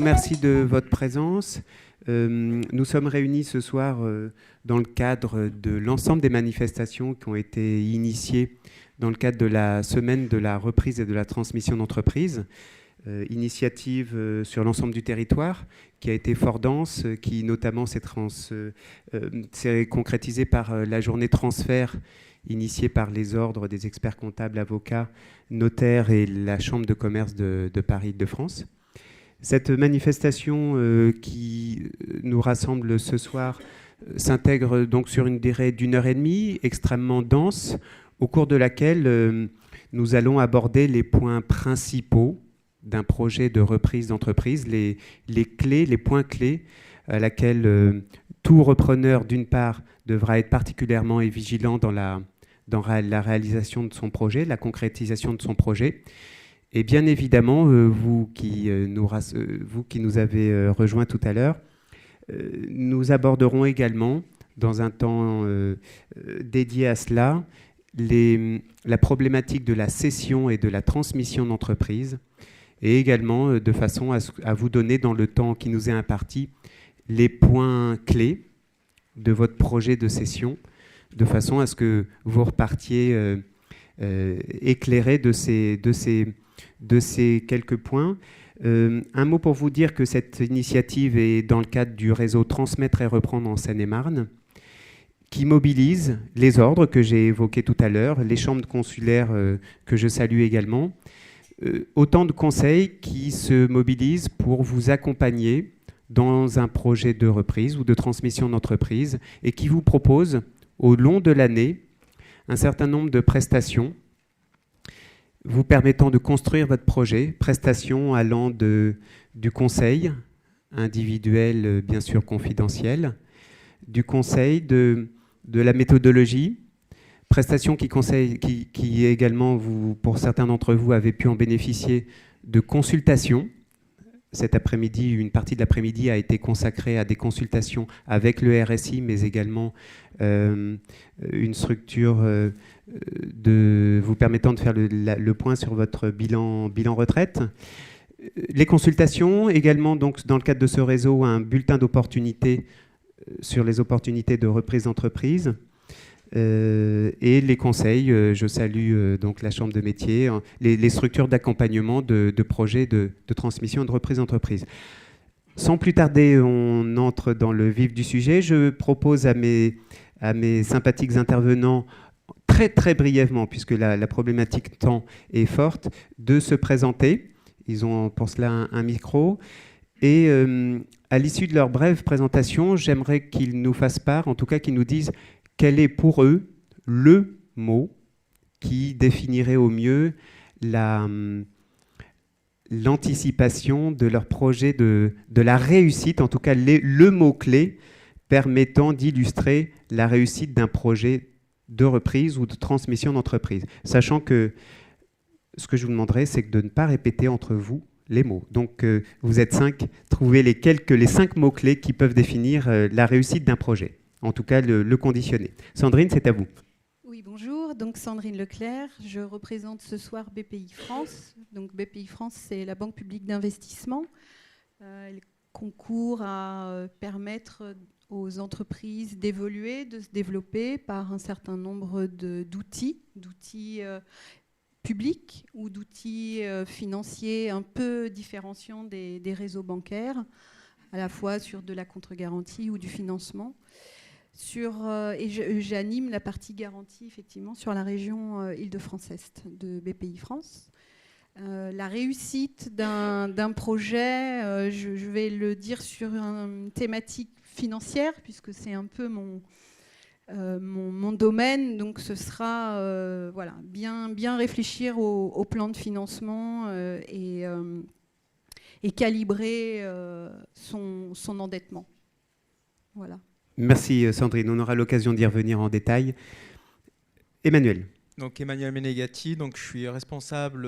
remercie de votre présence. Nous sommes réunis ce soir dans le cadre de l'ensemble des manifestations qui ont été initiées dans le cadre de la semaine de la reprise et de la transmission d'entreprise. Initiative sur l'ensemble du territoire qui a été fort dense, qui notamment s'est concrétisée par la journée transfert initiée par les ordres des experts comptables, avocats, notaires et la Chambre de commerce de Paris-Île-de-France. Cette manifestation qui nous rassemble ce soir s'intègre donc sur une durée d'1h30, extrêmement dense, au cours de laquelle nous allons aborder les points principaux d'un projet de reprise d'entreprise, les clés, les points clés à laquelle tout repreneur, d'une part, devra être particulièrement vigilant dans la réalisation de son projet, la concrétisation de son projet. Et bien évidemment, vous qui nous avez rejoints tout à l'heure, nous aborderons également, dans un temps dédié à cela, la problématique de la cession et de la transmission d'entreprise, et également de façon à vous donner, dans le temps qui nous est imparti, les points clés de votre projet de cession, de façon à ce que vous repartiez éclairé de ces quelques points. Un mot pour vous dire que cette initiative est dans le cadre du réseau Transmettre et Reprendre en Seine-et-Marne, qui mobilise les ordres que j'ai évoqués tout à l'heure, les chambres consulaires que je salue également, autant de conseils qui se mobilisent pour vous accompagner dans un projet de reprise ou de transmission d'entreprise et qui vous proposent au long de l'année un certain nombre de prestations vous permettant de construire votre projet, prestations allant du conseil individuel, bien sûr confidentiel, du conseil, de la méthodologie, prestations qui également, pour certains d'entre vous, avez pu en bénéficier, de consultations. Cet après-midi, une partie de l'après-midi a été consacrée à des consultations avec le RSI, mais également une structure vous permettant de faire le point sur votre bilan retraite. Les consultations, également donc, dans le cadre de ce réseau, un bulletin d'opportunités sur les opportunités de reprise d'entreprise. Et les conseils, je salue donc la Chambre de métier, les structures d'accompagnement de projets de transmission et de reprise d'entreprise. Sans plus tarder, on entre dans le vif du sujet. Je propose à mes sympathiques intervenants, très très brièvement, puisque la problématique temps est forte, de se présenter. Ils ont pour cela un micro. Et à l'issue de leur brève présentation, j'aimerais qu'ils nous fassent part, en tout cas qu'ils nous disent quel est pour eux le mot qui définirait au mieux l'anticipation de leur projet, de la réussite, en tout cas le mot-clé permettant d'illustrer la réussite d'un projet de reprise ou de transmission d'entreprise. Sachant que ce que je vous demanderai, c'est de ne pas répéter entre vous les mots. Donc vous êtes 5, trouvez les 5 mots-clés qui peuvent définir la réussite d'un projet. En tout cas, le conditionner. Sandrine, c'est à vous. Oui, bonjour. Donc, Sandrine Leclerc. Je représente ce soir BPI France. Donc, BPI France, c'est la banque publique d'investissement. Elle concourt à permettre aux entreprises d'évoluer, de se développer par un certain nombre d'outils publics ou d'outils financiers un peu différenciants des réseaux bancaires, à la fois sur de la contre-garantie ou du financement. J'anime la partie garantie, effectivement, sur la région Île-de-France-Est de BPI France. La réussite d'un projet, je vais le dire sur une thématique financière, puisque c'est un peu mon domaine. Donc, ce sera bien réfléchir au plan de financement et calibrer son endettement. Voilà. Merci Sandrine, on aura l'occasion d'y revenir en détail. Emmanuel. Donc Emmanuel Menegatti, donc je suis responsable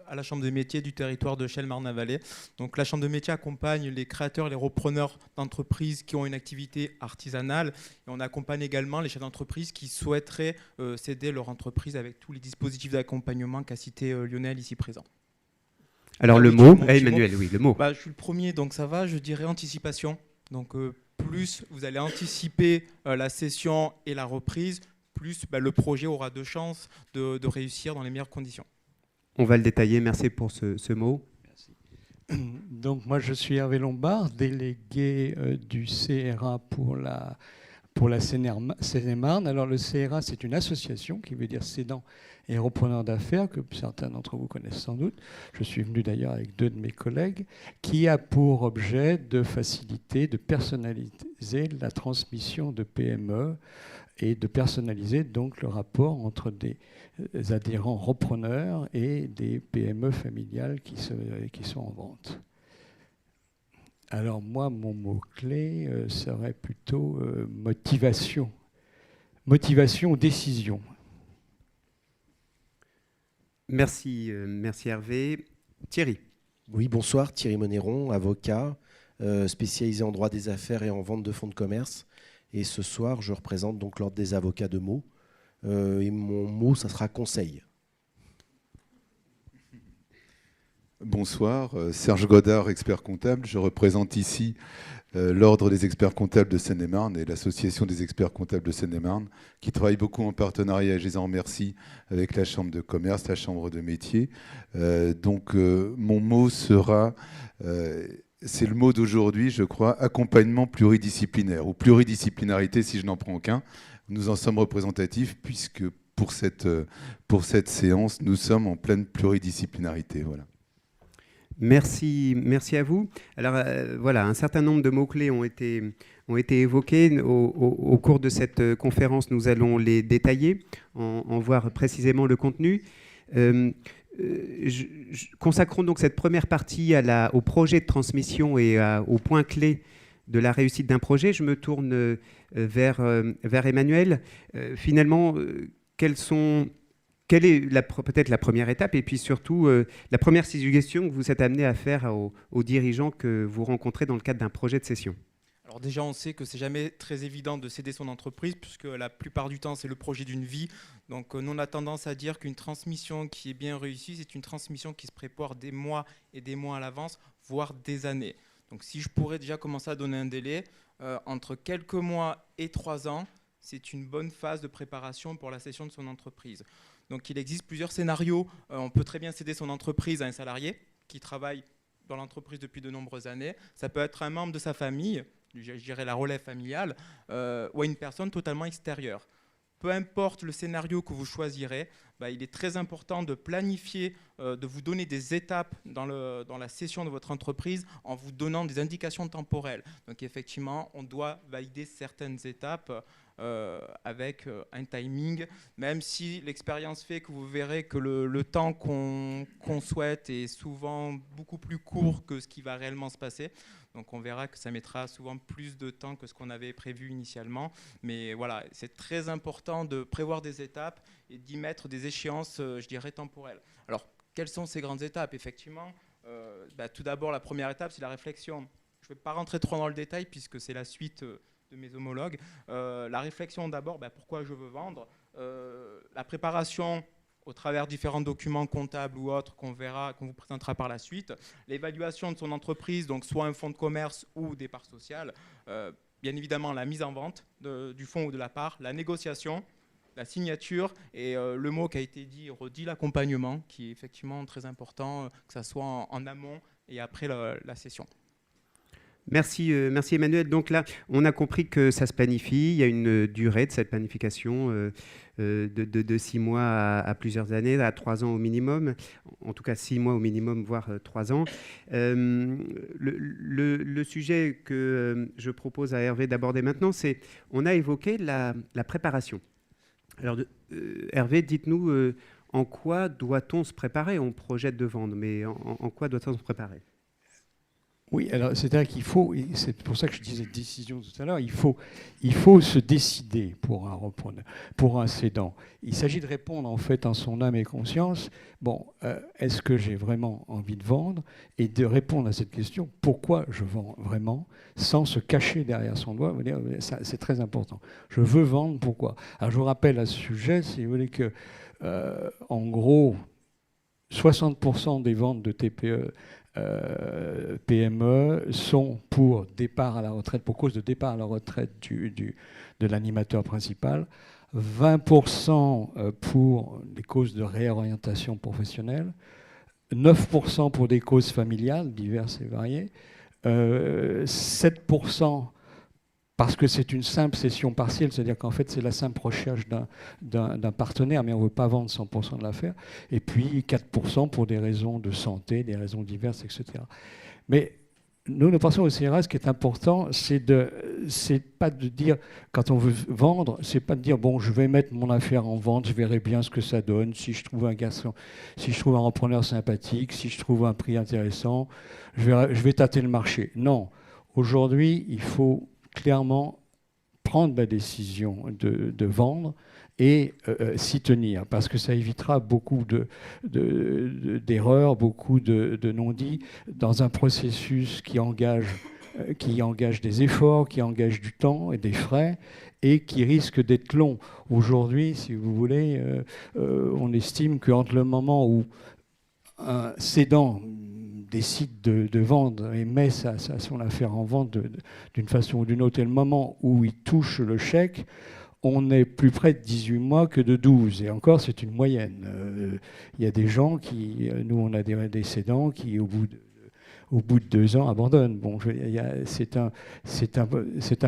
à la Chambre des métiers du territoire de Chelles-Marne-la-Vallée. Donc la Chambre de métiers accompagne les créateurs et les repreneurs d'entreprises qui ont une activité artisanale. Et on accompagne également les chefs d'entreprise qui souhaiteraient céder leur entreprise avec tous les dispositifs d'accompagnement qu'a cité Lionel ici présent. Alors Ah le oui, mot, mon petit Emmanuel, oui, le mot. Bah, je suis le premier, donc ça va, je dirais anticipation. Donc plus vous allez anticiper la session et la reprise, plus le projet aura de chances de réussir dans les meilleures conditions. On va le détailler, merci pour ce mot. Merci. Donc moi je suis Hervé Lombard, délégué du CRA pour la Seine-et-Marne. Alors le CRA, c'est une association qui veut dire cédants et repreneurs d'affaires, que certains d'entre vous connaissent sans doute. Je suis venu d'ailleurs avec 2 de mes collègues, qui a pour objet de faciliter, de personnaliser la transmission de PME et de personnaliser donc le rapport entre des adhérents repreneurs et des PME familiales qui sont en vente. Alors moi, mon mot-clé serait plutôt motivation. Motivation, décision. Merci Hervé. Thierry. Oui, bonsoir, Thierry Monéron, avocat, spécialisé en droit des affaires et en vente de fonds de commerce. Et ce soir, je représente donc l'Ordre des avocats de Meaux. Et mon mot, ça sera conseil. Bonsoir, Serge Godard, expert comptable. Je représente ici l'Ordre des experts comptables de Seine-et-Marne et l'Association des experts comptables de Seine-et-Marne, qui travaille beaucoup en partenariat, et je les en remercie, avec la Chambre de commerce, la Chambre de métier. Donc mon mot sera, c'est le mot d'aujourd'hui, je crois, accompagnement pluridisciplinaire, ou pluridisciplinarité si je n'en prends qu'un. Nous en sommes représentatifs puisque pour cette séance, nous sommes en pleine pluridisciplinarité. Voilà. Merci à vous. Alors voilà, un certain nombre de mots-clés ont été évoqués. Au cours de cette conférence, nous allons les détailler, en voir précisément le contenu. Consacrons donc cette première partie au projet de transmission et aux points clés de la réussite d'un projet. Je me tourne vers Emmanuel. Finalement, quelle est peut-être la première étape et puis surtout la première suggestion que vous êtes amené à faire aux dirigeants que vous rencontrez dans le cadre d'un projet de cession? Alors déjà, on sait que c'est jamais très évident de céder son entreprise puisque la plupart du temps, c'est le projet d'une vie. Donc nous, on a tendance à dire qu'une transmission qui est bien réussie, c'est une transmission qui se prépare des mois et des mois à l'avance, voire des années. Donc si je pourrais déjà commencer à donner un délai, entre quelques mois et 3 ans, c'est une bonne phase de préparation pour la cession de son entreprise. Donc il existe plusieurs scénarios. On peut très bien céder son entreprise à un salarié qui travaille dans l'entreprise depuis de nombreuses années. Ça peut être un membre de sa famille, je dirais la relève familiale, ou à une personne totalement extérieure. Peu importe le scénario que vous choisirez, il est très important de planifier, de vous donner des étapes dans la cession de votre entreprise en vous donnant des indications temporelles. Donc effectivement, on doit valider certaines étapes avec un timing, même si l'expérience fait que vous verrez que le temps qu'on souhaite est souvent beaucoup plus court que ce qui va réellement se passer. Donc on verra que ça mettra souvent plus de temps que ce qu'on avait prévu initialement. Mais voilà, c'est très important de prévoir des étapes et d'y mettre des échéances, je dirais, temporelles. Alors, quelles sont ces grandes étapes? Effectivement, tout d'abord, la première étape, c'est la réflexion. Je ne vais pas rentrer trop dans le détail puisque c'est la suite de mes homologues. La réflexion d'abord, pourquoi je veux vendre. La préparation au travers différents documents comptables ou autres qu'on verra, qu'on vous présentera par la suite. L'évaluation de son entreprise, donc soit un fonds de commerce ou des parts sociales. Bien évidemment, la mise en vente du fonds ou de la part. La négociation, la signature et le mot qui a été dit, redit, l'accompagnement, qui est effectivement très important, que ce soit en amont et après la session. Merci Emmanuel. Donc là, on a compris que ça se planifie. Il y a une durée de cette planification de 6 mois à plusieurs années, à 3 ans au minimum. En tout cas, 6 mois au minimum, voire 3 ans. Le sujet que je propose à Hervé d'aborder maintenant, c'est on a évoqué la préparation. Alors, Hervé, dites-nous en quoi doit-on se préparer? On projette de vendre, mais en quoi doit-on se préparer? Oui, alors c'est-à-dire qu'il faut, c'est pour ça que je disais décision tout à l'heure, il faut se décider pour un repreneur, pour un cédant. Il s'agit de répondre en fait en son âme et conscience, est-ce que j'ai vraiment envie de vendre? Et de répondre à cette question, pourquoi je vends vraiment, sans se cacher derrière son doigt. C'est très important. Je veux vendre, pourquoi? Alors je vous rappelle à ce sujet, si vous voulez, que en gros, 60% des ventes de TPE PME sont pour départ à la retraite, pour cause de départ à la retraite de l'animateur principal, 20% pour des causes de réorientation professionnelle, 9% pour des causes familiales diverses et variées, 7% parce que c'est une simple cession partielle, c'est-à-dire qu'en fait c'est la simple recherche d'un partenaire, mais on ne veut pas vendre 100% de l'affaire, et puis 4% pour des raisons de santé, des raisons diverses, etc. Mais nous pensons au CRA, ce qui est important, c'est pas de dire, quand on veut vendre, c'est pas de dire, bon, je vais mettre mon affaire en vente, je verrai bien ce que ça donne, si je trouve un garçon, si je trouve un repreneur sympathique, si je trouve un prix intéressant, je vais tâter le marché. Non, aujourd'hui, il faut clairement prendre la décision de vendre et s'y tenir, parce que ça évitera beaucoup d'erreurs, beaucoup de non-dits dans un processus qui engage des efforts, qui engage du temps et des frais, et qui risque d'être long. Aujourd'hui, si vous voulez, on estime qu'entre le moment où un cédant décide de vendre et met son affaire en vente d'une façon ou d'une autre, et le moment où il touche le chèque, on est plus près de 18 mois que de 12. Et encore, c'est une moyenne. Il y a des gens nous on a des cédants qui, au bout de 2 ans, abandonnent. Bon, c'est un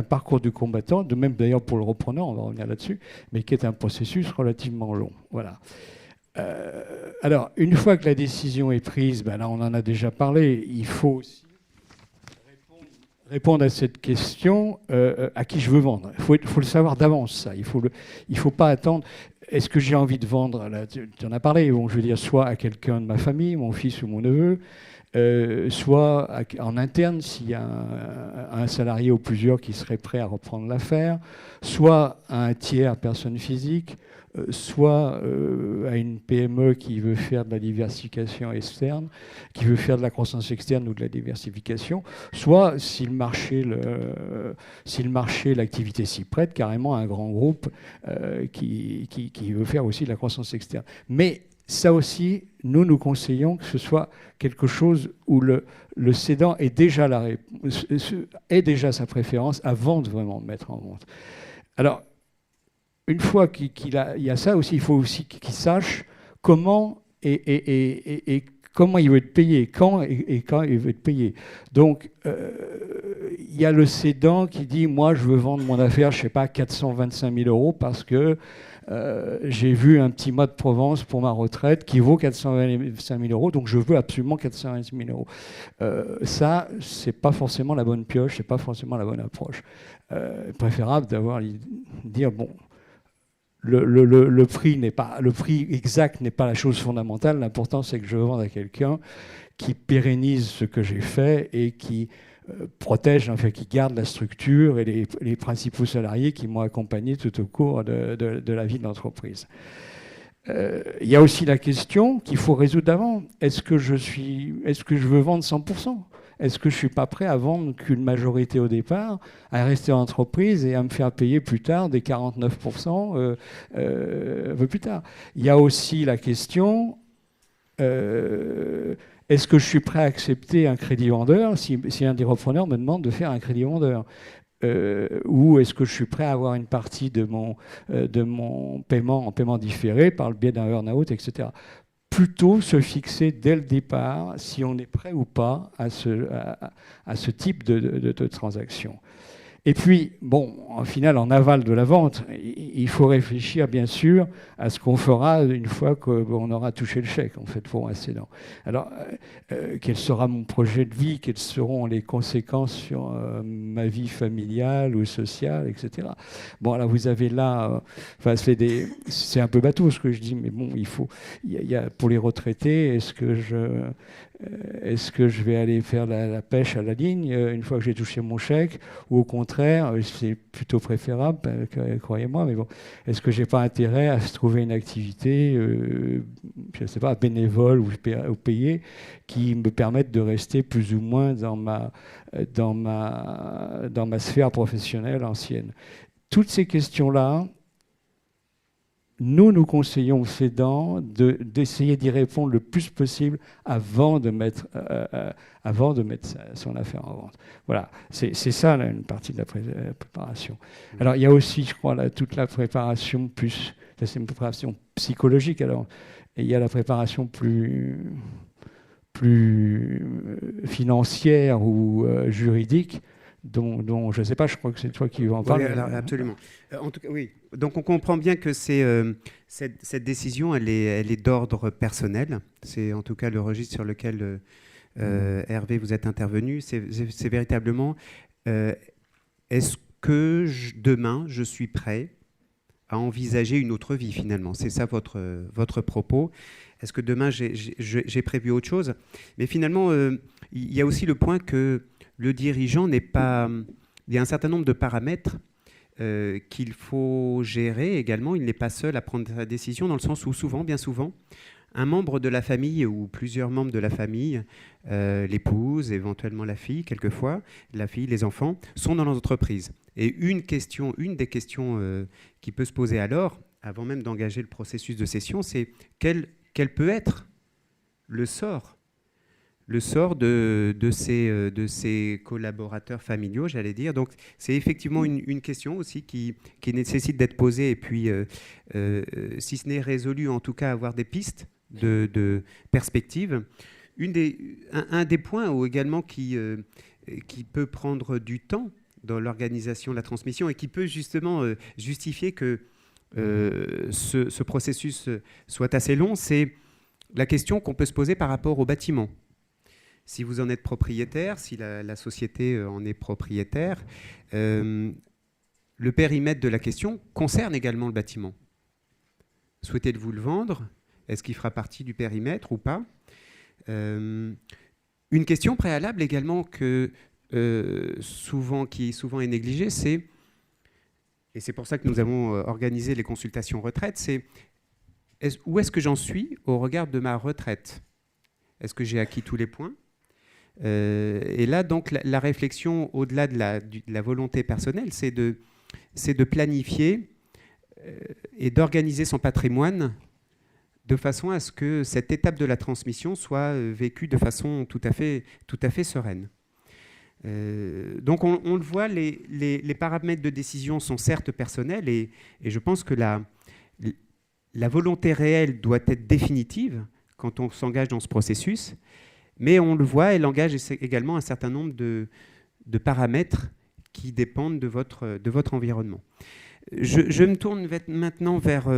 parcours du combattant, de même d'ailleurs pour le repreneur, on va revenir là-dessus, mais qui est un processus relativement long. Voilà. Alors, une fois que la décision est prise, ben là on en a déjà parlé, il faut aussi répondre à cette question, à qui je veux vendre. Il faut le savoir d'avance, ça. Il faut pas attendre. Est-ce que j'ai envie de vendre, là, tu en as parlé, bon, je veux dire, soit à quelqu'un de ma famille, mon fils ou mon neveu, soit en interne s'il y a un salarié ou plusieurs qui seraient prêts à reprendre l'affaire, soit à un tiers personne physique, soit à une PME qui veut faire de la diversification externe, qui veut faire de la croissance externe ou de la diversification, soit si le marché, l'activité s'y prête, carrément un grand groupe qui veut faire aussi de la croissance externe. Mais ça aussi, nous conseillons que ce soit quelque chose où le cédant ait déjà sa préférence avant de vraiment mettre en vente. Alors, une fois qu'il y a ça aussi, il faut aussi qu'il sache comment et comment il veut être payé, quand il veut être payé. Donc, il y a le cédant qui dit « Moi, je veux vendre mon affaire, je ne sais pas, 425 000 € parce que j'ai vu un petit mois de Provence pour ma retraite qui vaut 425 000 €, donc je veux absolument 425 000 €. Ça, ce n'est pas forcément la bonne pioche, ce n'est pas forcément la bonne approche. Préférable dire « Bon, le prix exact n'est pas la chose fondamentale. L'important, c'est que je vende à quelqu'un qui pérennise ce que j'ai fait et qui protège, enfin, qui garde la structure et les principaux salariés qui m'ont accompagné tout au cours de la vie de l'entreprise. Il y a aussi la question qu'il faut résoudre avant. Est-ce que je veux vendre 100%? Est-ce que je ne suis pas prêt à vendre qu'une majorité au départ, à rester en entreprise et à me faire payer plus tard des 49% un peu plus tard? Il y a aussi la question, est-ce que je suis prêt à accepter un crédit vendeur si un des repreneurs me demande de faire un crédit vendeur? Ou est-ce que je suis prêt à avoir une partie de mon paiement en paiement différé par le biais d'un earn-out, etc. Plutôt se fixer dès le départ si on est prêt ou pas à ce type de transaction. Et puis, bon, en final, en aval de la vente, il faut réfléchir, bien sûr, à ce qu'on fera une fois qu'on aura touché le chèque, en fait, pour un cédant. Alors, quel sera mon projet de vie? Quelles seront les conséquences sur ma vie familiale ou sociale, etc. Bon, alors, vous avez là... c'est un peu bateau, ce que je dis, mais bon, il y a pour les retraités, est-ce que je vais aller faire la pêche à la ligne une fois que j'ai touché mon chèque, ou au contraire, c'est plutôt préférable, croyez-moi, mais bon, est-ce que j'ai pas intérêt à se trouver une activité, je ne sais pas, bénévole ou payée, qui me permette de rester plus ou moins dans ma sphère professionnelle ancienne? Toutes ces questions-là, nous conseillons aux cédants d'essayer d'y répondre le plus possible avant de mettre son affaire en vente. Voilà, c'est ça là, une partie de la préparation. Alors il y a aussi, je crois, là, toute la préparation plus, ça c'est une préparation psychologique. Alors, et il y a la préparation plus financière ou juridique. Dont je ne sais pas, je crois que c'est toi qui veux en parler. Oui, alors, absolument. En tout cas, oui. Donc on comprend bien que cette décision, elle est d'ordre personnel. C'est en tout cas le registre sur lequel Hervé, vous êtes intervenu. C'est véritablement, est-ce que demain, je suis prêt à envisager une autre vie finalement? C'est ça votre propos. Est-ce que demain, j'ai prévu autre chose? Mais finalement, il y a aussi le point que le dirigeant n'est pas... Il y a un certain nombre de paramètres qu'il faut gérer également. Il n'est pas seul à prendre sa décision, dans le sens où souvent, bien souvent, un membre de la famille ou plusieurs membres de la famille, l'épouse, éventuellement la fille, quelquefois, la fille, les enfants, sont dans l'entreprise. Et une des questions qui peut se poser alors, avant même d'engager le processus de cession, c'est quel peut être le sort de ces collaborateurs familiaux, j'allais dire. Donc, c'est effectivement une question aussi qui nécessite d'être posée et puis, si ce n'est résolue, en tout cas, avoir des pistes de perspective. Un des points également qui peut prendre du temps dans l'organisation de la transmission et qui peut justement justifier que ce processus soit assez long, c'est la question qu'on peut se poser par rapport au bâtiment. Si vous en êtes propriétaire, si la société en est propriétaire, le périmètre de la question concerne également le bâtiment. Souhaitez-vous le vendre? Est-ce qu'il fera partie du périmètre ou pas? Une question préalable également qui souvent est négligée, c'est, et c'est pour ça que nous avons organisé les consultations retraite, c'est où est-ce que j'en suis au regard de ma retraite? Est-ce que j'ai acquis tous les points? Et là, donc, la réflexion, au-delà de la volonté personnelle, c'est de planifier et d'organiser son patrimoine de façon à ce que cette étape de la transmission soit vécue de façon tout à fait sereine. Donc, on le voit, les paramètres de décision sont certes personnels et je pense que la volonté réelle doit être définitive quand on s'engage dans ce processus. Mais on le voit, elle engage également un certain nombre de paramètres qui dépendent de votre environnement. Je me tourne maintenant vers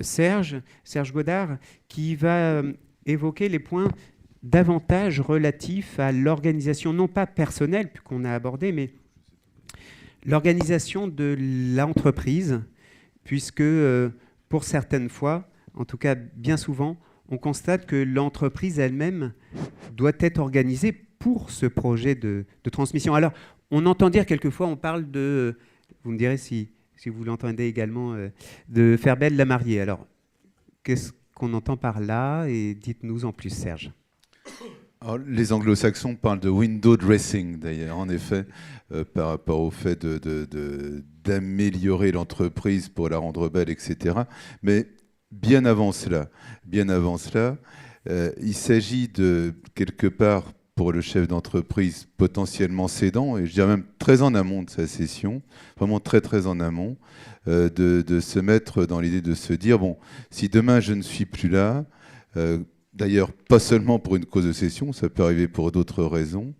Serge Godard, qui va évoquer les points davantage relatifs à l'organisation, non pas personnelle, qu'on a abordé, mais l'organisation de l'entreprise, puisque pour certaines fois, en tout cas bien souvent, on constate que l'entreprise elle-même doit être organisée pour ce projet de transmission. Alors, on entend dire quelquefois, on parle de, vous me direz si vous l'entendez également, de faire belle la mariée. Alors, qu'est-ce qu'on entend par là? Et dites-nous en plus, Serge. Alors, les anglo-saxons parlent de window dressing, d'ailleurs, en effet, par rapport au fait d'améliorer l'entreprise pour la rendre belle, etc. Mais bien avant cela, il s'agit de, quelque part, pour le chef d'entreprise potentiellement cédant, et je dirais même très en amont de sa cession, vraiment très très en amont, de se mettre dans l'idée de se dire, bon, si demain je ne suis plus là, d'ailleurs pas seulement pour une cause de cession, ça peut arriver pour d'autres raisons,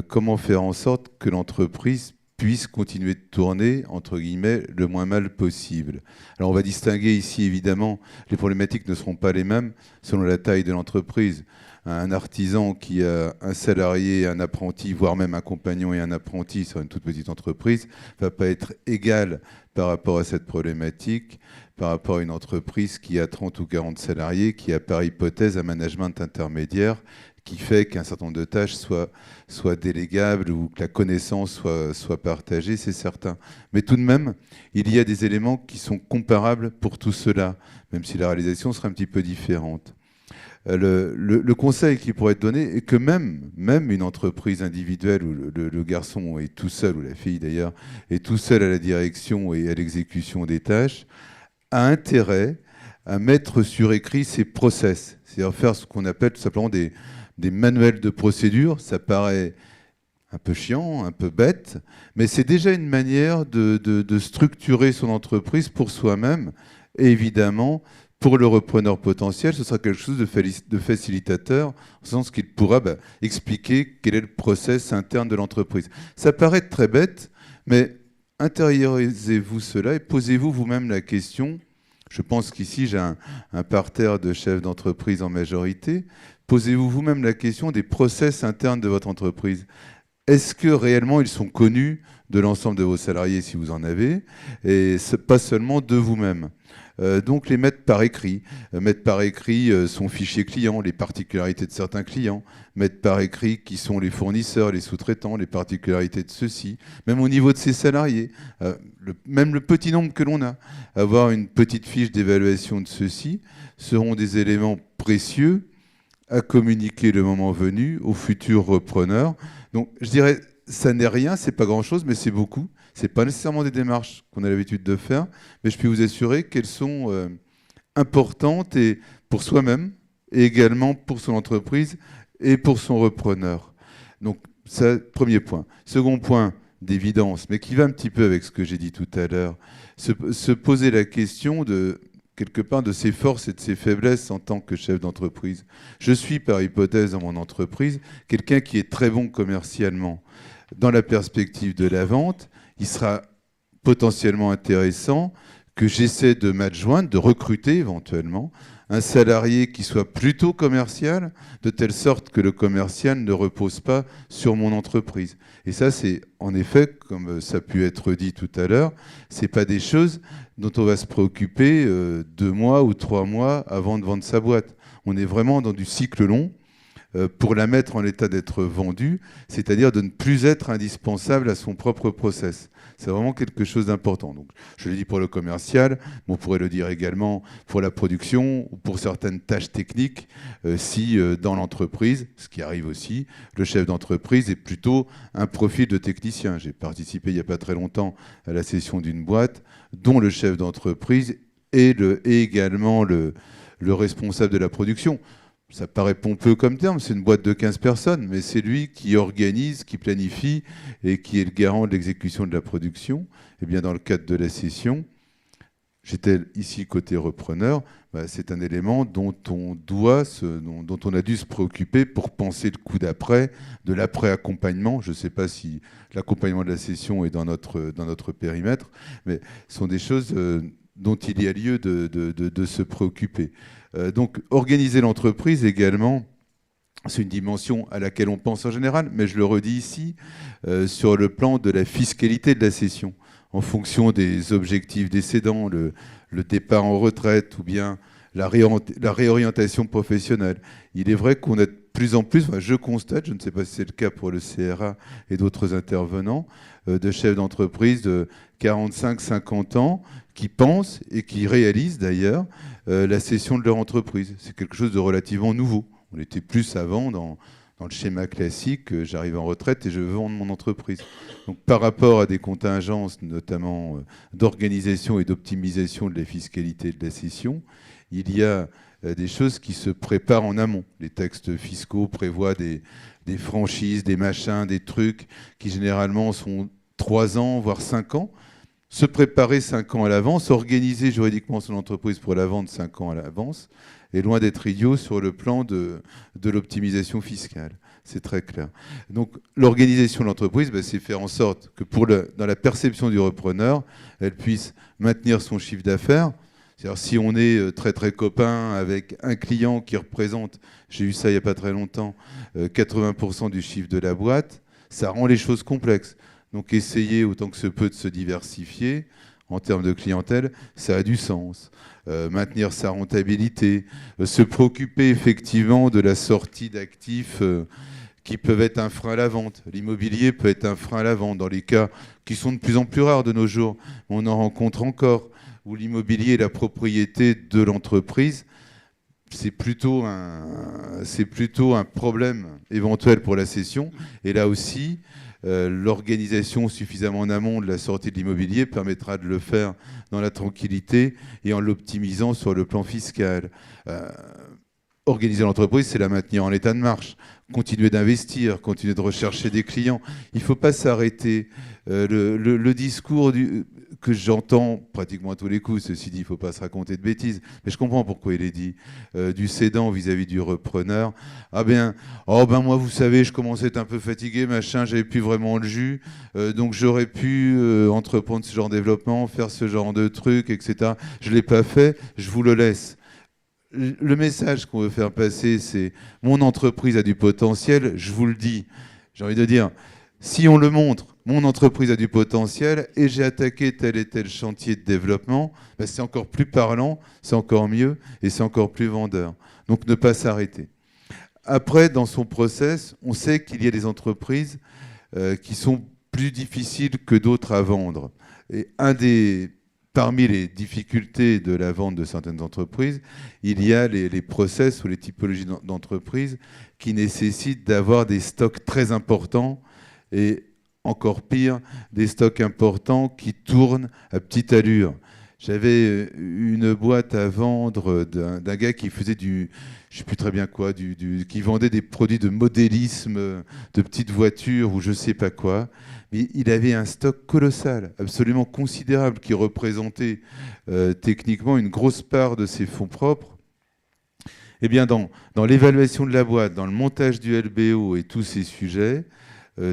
comment faire en sorte que l'entreprise puisse continuer de tourner, entre guillemets, le moins mal possible. Alors on va distinguer ici, évidemment, les problématiques ne seront pas les mêmes selon la taille de l'entreprise. Un artisan qui a un salarié, un apprenti, voire même un compagnon et un apprenti sur une toute petite entreprise, ne va pas être égal par rapport à cette problématique, par rapport à une entreprise qui a 30 ou 40 salariés, qui a par hypothèse un management intermédiaire, qui fait qu'un certain nombre de tâches soient délégables ou que la connaissance soit partagée, c'est certain. Mais tout de même, il y a des éléments qui sont comparables pour tout cela, même si la réalisation sera un petit peu différente. Le conseil qui pourrait être donné est que même une entreprise individuelle où le garçon est tout seul, ou la fille d'ailleurs, est tout seul à la direction et à l'exécution des tâches, a intérêt à mettre sur écrit ses process, c'est-à-dire faire ce qu'on appelle tout simplement des manuels de procédure. Ça paraît un peu chiant, un peu bête, mais c'est déjà une manière de structurer son entreprise pour soi-même, et évidemment, pour le repreneur potentiel, ce sera quelque chose de facilitateur, au sens qu'il pourra expliquer quel est le process interne de l'entreprise. Ça paraît très bête, mais intériorisez-vous cela et posez-vous vous-même la question. Je pense qu'ici, j'ai un parterre de chefs d'entreprise en majorité. Posez-vous vous-même la question des process internes de votre entreprise. Est-ce que réellement ils sont connus de l'ensemble de vos salariés, si vous en avez, et pas seulement de vous-même? Donc les mettre par écrit. Mettre par écrit son fichier client, les particularités de certains clients. Mettre par écrit qui sont les fournisseurs, les sous-traitants, les particularités de ceux-ci. Même au niveau de ses salariés. Même le petit nombre que l'on a. Avoir une petite fiche d'évaluation de ceux-ci seront des éléments précieux à communiquer le moment venu aux futurs repreneurs. Donc je dirais, ça n'est rien, c'est pas grand-chose, mais c'est beaucoup. Ce n'est pas nécessairement des démarches qu'on a l'habitude de faire, mais je peux vous assurer qu'elles sont importantes et pour soi-même, et également pour son entreprise et pour son repreneur. Donc, ça, premier point. Second point d'évidence, mais qui va un petit peu avec ce que j'ai dit tout à l'heure, se poser la question de, quelque part, de ses forces et de ses faiblesses en tant que chef d'entreprise. Je suis, par hypothèse, dans mon entreprise, quelqu'un qui est très bon commercialement. Dans la perspective de la vente, il sera potentiellement intéressant que j'essaie de m'adjoindre, de recruter éventuellement un salarié qui soit plutôt commercial, de telle sorte que le commercial ne repose pas sur mon entreprise. Et ça, c'est en effet, comme ça a pu être dit tout à l'heure, c'est pas des choses dont on va se préoccuper 2 mois ou 3 mois avant de vendre sa boîte. On est vraiment dans du cycle long pour la mettre en état d'être vendue, c'est-à-dire de ne plus être indispensable à son propre process. C'est vraiment quelque chose d'important. Donc, je le dis pour le commercial, mais on pourrait le dire également pour la production ou pour certaines tâches techniques, si dans l'entreprise, ce qui arrive aussi, le chef d'entreprise est plutôt un profil de technicien. J'ai participé il n'y a pas très longtemps à la session d'une boîte dont le chef d'entreprise est également le responsable de la production. Ça paraît pompeux comme terme, c'est une boîte de 15 personnes, mais c'est lui qui organise, qui planifie et qui est le garant de l'exécution de la production. Et bien dans le cadre de la session, j'étais ici côté repreneur, c'est un élément dont on a dû se préoccuper pour penser le coup d'après, de l'après-accompagnement. Je ne sais pas si l'accompagnement de la session est dans notre périmètre, mais ce sont des choses dont il y a lieu de se préoccuper. Donc, organiser l'entreprise également, c'est une dimension à laquelle on pense en général, mais je le redis ici, sur le plan de la fiscalité de la cession, en fonction des objectifs des cédants, le départ en retraite ou bien la réorientation professionnelle. Il est vrai qu'on a de plus en plus, je constate, je ne sais pas si c'est le cas pour le CRA et d'autres intervenants, de chefs d'entreprise de 45-50 ans qui pensent et qui réalisent d'ailleurs la cession de leur entreprise. C'est quelque chose de relativement nouveau. On était plus avant dans le schéma classique, j'arrive en retraite et je veux vendre mon entreprise. Donc par rapport à des contingences, notamment d'organisation et d'optimisation de la fiscalité de la cession, il y a des choses qui se préparent en amont. Les textes fiscaux prévoient des franchises, des machins, des trucs qui généralement sont 3 ans, voire 5 ans. Se préparer 5 ans à l'avance, organiser juridiquement son entreprise pour la vendre 5 ans à l'avance, est loin d'être idiot sur le plan de l'optimisation fiscale. C'est très clair. Donc l'organisation de l'entreprise, c'est faire en sorte que dans la perception du repreneur, elle puisse maintenir son chiffre d'affaires. C'est-à-dire si on est très très copain avec un client qui représente, j'ai eu ça il n'y a pas très longtemps, 80% du chiffre de la boîte, ça rend les choses complexes. Donc essayer autant que se peut de se diversifier en termes de clientèle, ça a du sens. Maintenir sa rentabilité, se préoccuper effectivement de la sortie d'actifs qui peuvent être un frein à la vente. L'immobilier peut être un frein à la vente dans les cas qui sont de plus en plus rares de nos jours. On en rencontre encore où l'immobilier est la propriété de l'entreprise. c'est plutôt un problème éventuel pour la cession. Et là aussi, l'organisation suffisamment en amont de la sortie de l'immobilier permettra de le faire dans la tranquillité et en l'optimisant sur le plan fiscal. Organiser l'entreprise, c'est la maintenir en état de marche, continuer d'investir, continuer de rechercher des clients. Il ne faut pas s'arrêter. Le discours que j'entends pratiquement à tous les coups, ceci dit, il ne faut pas se raconter de bêtises, mais je comprends pourquoi il est dit, du cédant vis-à-vis du repreneur. Ah bien, moi, vous savez, je commençais à être un peu fatigué, machin, j'avais plus vraiment le jus, donc j'aurais pu entreprendre ce genre de développement, faire ce genre de trucs, etc. Je ne l'ai pas fait, je vous le laisse. Le message qu'on veut faire passer, c'est mon entreprise a du potentiel, je vous le dis. J'ai envie de dire, si on le montre, mon entreprise a du potentiel et j'ai attaqué tel et tel chantier de développement, ben c'est encore plus parlant, c'est encore mieux et c'est encore plus vendeur. Donc ne pas s'arrêter. Après, dans son process, on sait qu'il y a des entreprises qui sont plus difficiles que d'autres à vendre. Et parmi les difficultés de la vente de certaines entreprises, il y a les process ou les typologies d'entreprises qui nécessitent d'avoir des stocks très importants et encore pire, des stocks importants qui tournent à petite allure. J'avais une boîte à vendre d'un gars qui faisait je ne sais plus très bien quoi, qui vendait des produits de modélisme, de petites voitures ou je ne sais pas quoi. Mais il avait un stock colossal, absolument considérable, qui représentait techniquement une grosse part de ses fonds propres. Eh bien, dans l'évaluation de la boîte, dans le montage du LBO et tous ces sujets,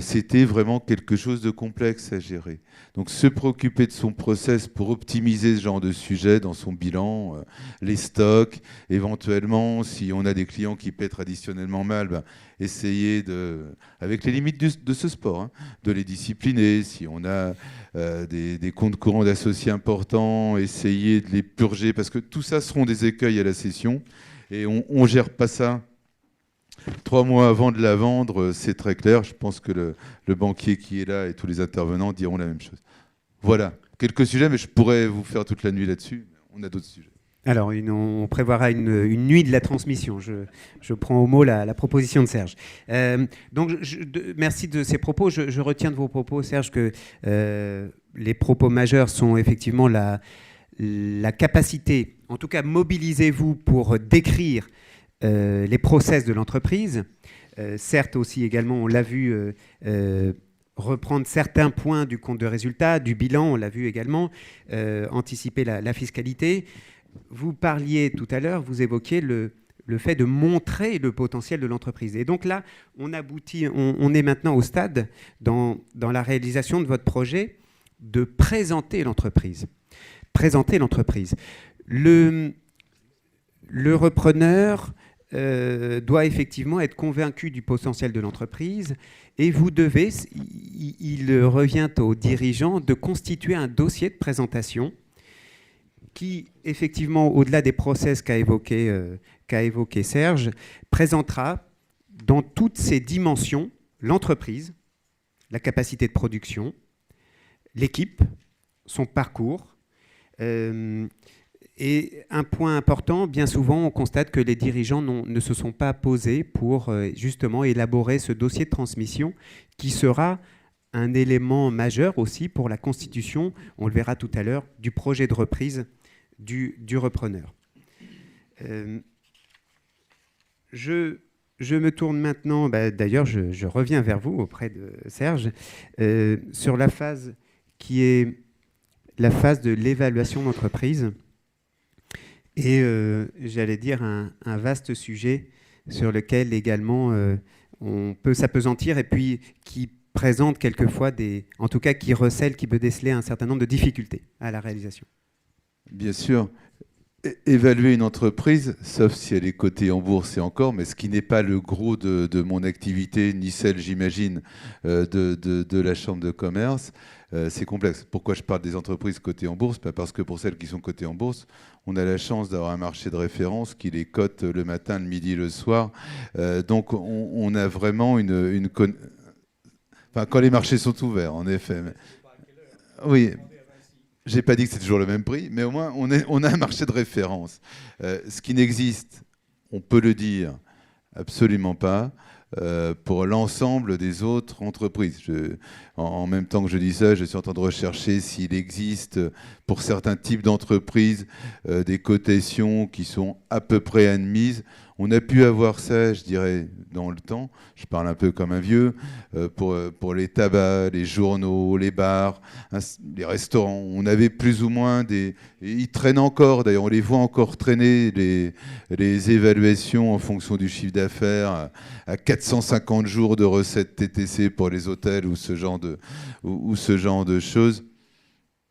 c'était vraiment quelque chose de complexe à gérer. Donc se préoccuper de son process pour optimiser ce genre de sujet dans son bilan, les stocks, éventuellement, si on a des clients qui paient traditionnellement mal, essayer avec les limites de ce sport, de les discipliner. Si on a des comptes courants d'associés importants, essayer de les purger, parce que tout ça seront des écueils à la cession, et on ne gère pas ça 3 mois avant de la vendre, c'est très clair. Je pense que le banquier qui est là et tous les intervenants diront la même chose. Voilà, quelques sujets, mais je pourrais vous faire toute la nuit là-dessus. On a d'autres sujets. Alors, on prévoira une nuit de la transmission. Je prends au mot la proposition de Serge. Donc, merci de ces propos. Je retiens de vos propos, Serge, que les propos majeurs sont effectivement la capacité, en tout cas, mobilisez-vous pour décrire les process de l'entreprise. Certes aussi également, on l'a vu, reprendre certains points du compte de résultat, du bilan, on l'a vu également, anticiper la fiscalité. Vous parliez tout à l'heure, vous évoquiez le fait de montrer le potentiel de l'entreprise. Et donc là, on est maintenant au stade, dans la réalisation de votre projet, de présenter l'entreprise. Présenter l'entreprise. Le repreneur doit effectivement être convaincu du potentiel de l'entreprise et il revient aux dirigeants de constituer un dossier de présentation qui, effectivement, au-delà des process qu'a évoqué Serge, présentera dans toutes ses dimensions l'entreprise, la capacité de production, l'équipe, son parcours. Et un point important, bien souvent, on constate que les dirigeants ne se sont pas posés pour justement élaborer ce dossier de transmission qui sera un élément majeur aussi pour la constitution, on le verra tout à l'heure, du projet de reprise du repreneur. Je me tourne maintenant, d'ailleurs je reviens vers vous auprès de Serge, sur la phase qui est la phase de l'évaluation d'entreprise. Et j'allais dire un vaste sujet sur lequel également on peut s'appesantir et puis qui présente quelquefois en tout cas qui recèle, qui peut déceler un certain nombre de difficultés à la réalisation. Bien sûr, évaluer une entreprise, sauf si elle est cotée en bourse et encore, mais ce qui n'est pas le gros de mon activité, ni celle, j'imagine, de la Chambre de commerce, c'est complexe. Pourquoi je parle des entreprises cotées en bourse ? Parce que pour celles qui sont cotées en bourse, on a la chance d'avoir un marché de référence qui les cote le matin, le midi, le soir. Donc on a vraiment enfin, quand les marchés sont ouverts, en effet. Oui. Je n'ai pas dit que c'est toujours le même prix, mais au moins on a un marché de référence. Ce qui n'existe on peut le dire, absolument pas pour l'ensemble des autres entreprises. En même temps que je dis ça, je suis en train de rechercher s'il existe pour certains types d'entreprises des cotations qui sont à peu près admises. On a pu avoir ça, je dirais, dans le temps. Je parle un peu comme un vieux. Pour les tabacs, les journaux, les bars, les restaurants. On avait plus ou moins des... Ils traînent encore, d'ailleurs, on les voit encore traîner, les évaluations en fonction du chiffre d'affaires à 450 jours de recettes TTC pour les hôtels ou ce genre de choses.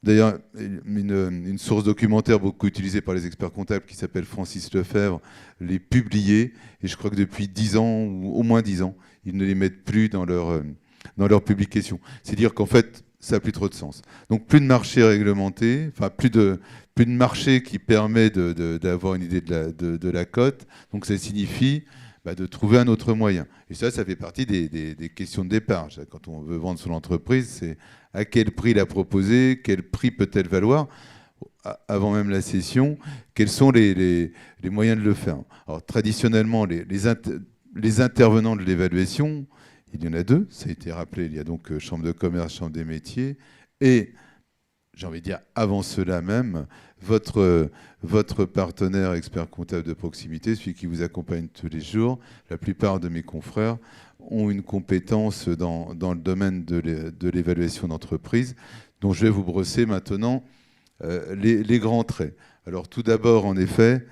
D'ailleurs, une source documentaire beaucoup utilisée par les experts comptables qui s'appelle Francis Lefebvre les publiait, et je crois que depuis 10 ans, ou au moins 10 ans, ils ne les mettent plus dans leur publication. C'est dire qu'en fait, ça n'a plus trop de sens. Donc plus de marché réglementé, enfin plus de marché qui permet d'avoir une idée de la cote. Donc ça signifie de trouver un autre moyen. Et ça fait partie des questions de départ. Quand on veut vendre son entreprise, c'est à quel prix la proposer, quel prix peut-elle valoir, avant même la cession, quels sont les moyens de le faire. Alors traditionnellement, les intervenants de l'évaluation, il y en a deux, ça a été rappelé, il y a donc Chambre de commerce, Chambre des métiers, et j'ai envie de dire, avant cela même, votre partenaire expert comptable de proximité, celui qui vous accompagne tous les jours, la plupart de mes confrères ont une compétence dans le domaine de l'évaluation d'entreprise, dont je vais vous brosser maintenant les grands traits. Alors tout d'abord, en effet,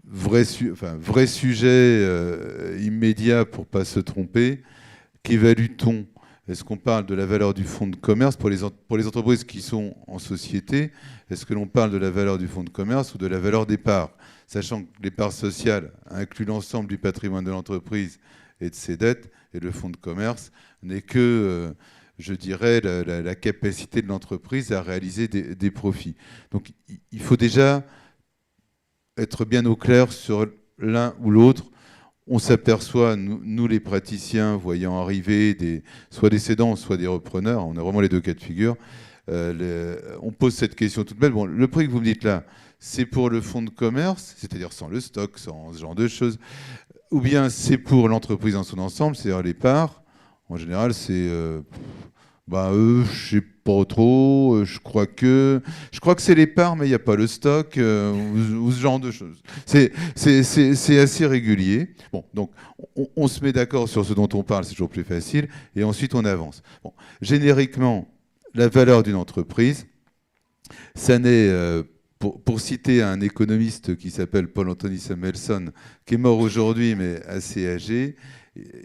vrai sujet immédiat pour ne pas se tromper, qu'évalue-t-on ? Est-ce qu'on parle de la valeur du fonds de commerce pour les entreprises qui sont en société? Est-ce que l'on parle de la valeur du fonds de commerce ou de la valeur des parts? Sachant que les parts sociales incluent l'ensemble du patrimoine de l'entreprise et de ses dettes, et le fonds de commerce n'est que, je dirais, la capacité de l'entreprise à réaliser des profits. Donc il faut déjà être bien au clair sur l'un ou l'autre. On s'aperçoit, nous les praticiens, voyant arriver soit des cédants, soit des repreneurs, on a vraiment les deux cas de figure, on pose cette question toute belle. Bon, le prix que vous me dites là, c'est pour le fonds de commerce, c'est-à-dire sans le stock, sans ce genre de choses, ou bien c'est pour l'entreprise dans son ensemble, c'est-à-dire les parts. En général, c'est... je sais pas trop, je crois que c'est les parts, mais il n'y a pas le stock, ou ce genre de choses. C'est assez régulier. Bon, donc on se met d'accord sur ce dont on parle, c'est toujours plus facile, et ensuite on avance. Bon, génériquement, la valeur d'une entreprise, ça n'est, pour citer un économiste qui s'appelle Paul-Anthony Samuelson, qui est mort aujourd'hui, mais assez âgé,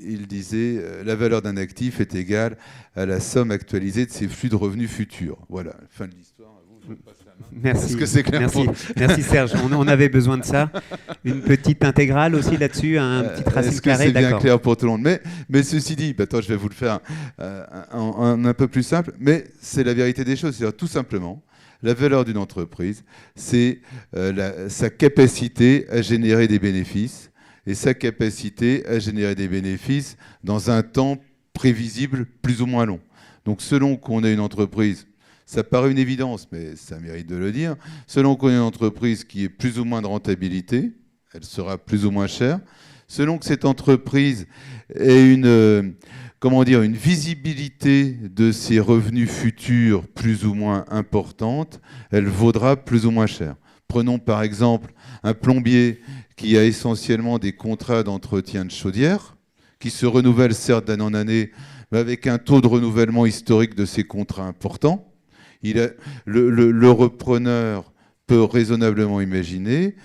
il disait la valeur d'un actif est égale à la somme actualisée de ses flux de revenus futurs. Voilà, fin de l'histoire. Je vous passe la main. Merci. Est-ce que c'est clair? Merci Serge. On avait besoin de ça. Une petite intégrale aussi là-dessus, un petit tracé carré. C'est bien clair pour tout le monde. Mais ceci dit, attends, je vais vous le faire un peu plus simple, mais c'est la vérité des choses. C'est-à-dire tout simplement, la valeur d'une entreprise, c'est sa capacité à générer des bénéfices, et sa capacité à générer des bénéfices dans un temps prévisible plus ou moins long. Donc selon qu'on ait une entreprise, ça paraît une évidence, mais ça mérite de le dire, selon qu'on ait une entreprise qui ait plus ou moins de rentabilité, elle sera plus ou moins chère. Selon que cette entreprise ait une visibilité de ses revenus futurs plus ou moins importante, elle vaudra plus ou moins cher. Prenons par exemple un plombier qui a essentiellement des contrats d'entretien de chaudière, qui se renouvellent certes d'année en année, mais avec un taux de renouvellement historique de ces contrats important. Le repreneur peut raisonnablement imaginer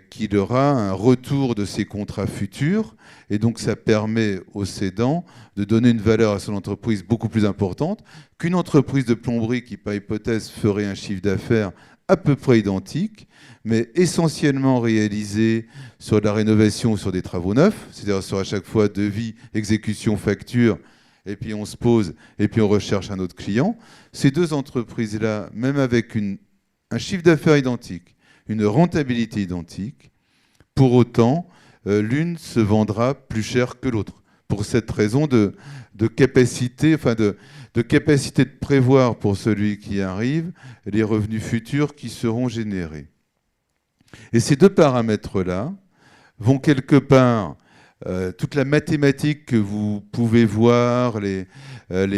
qu'il aura un retour de ses contrats futurs, et donc ça permet au cédant de donner une valeur à son entreprise beaucoup plus importante qu'une entreprise de plomberie qui, par hypothèse, ferait un chiffre d'affaires à peu près identique, mais essentiellement réalisé sur de la rénovation ou sur des travaux neufs, c'est-à-dire sur à chaque fois devis, exécution, facture, et puis on se pose, et puis on recherche un autre client. Ces deux entreprises-là, même avec un chiffre d'affaires identique, une rentabilité identique, pour autant, l'une se vendra plus cher que l'autre, pour cette raison de capacité, de capacité de prévoir pour celui qui arrive les revenus futurs qui seront générés. Et ces deux paramètres-là vont quelque part. Toute la mathématique que vous pouvez voir, les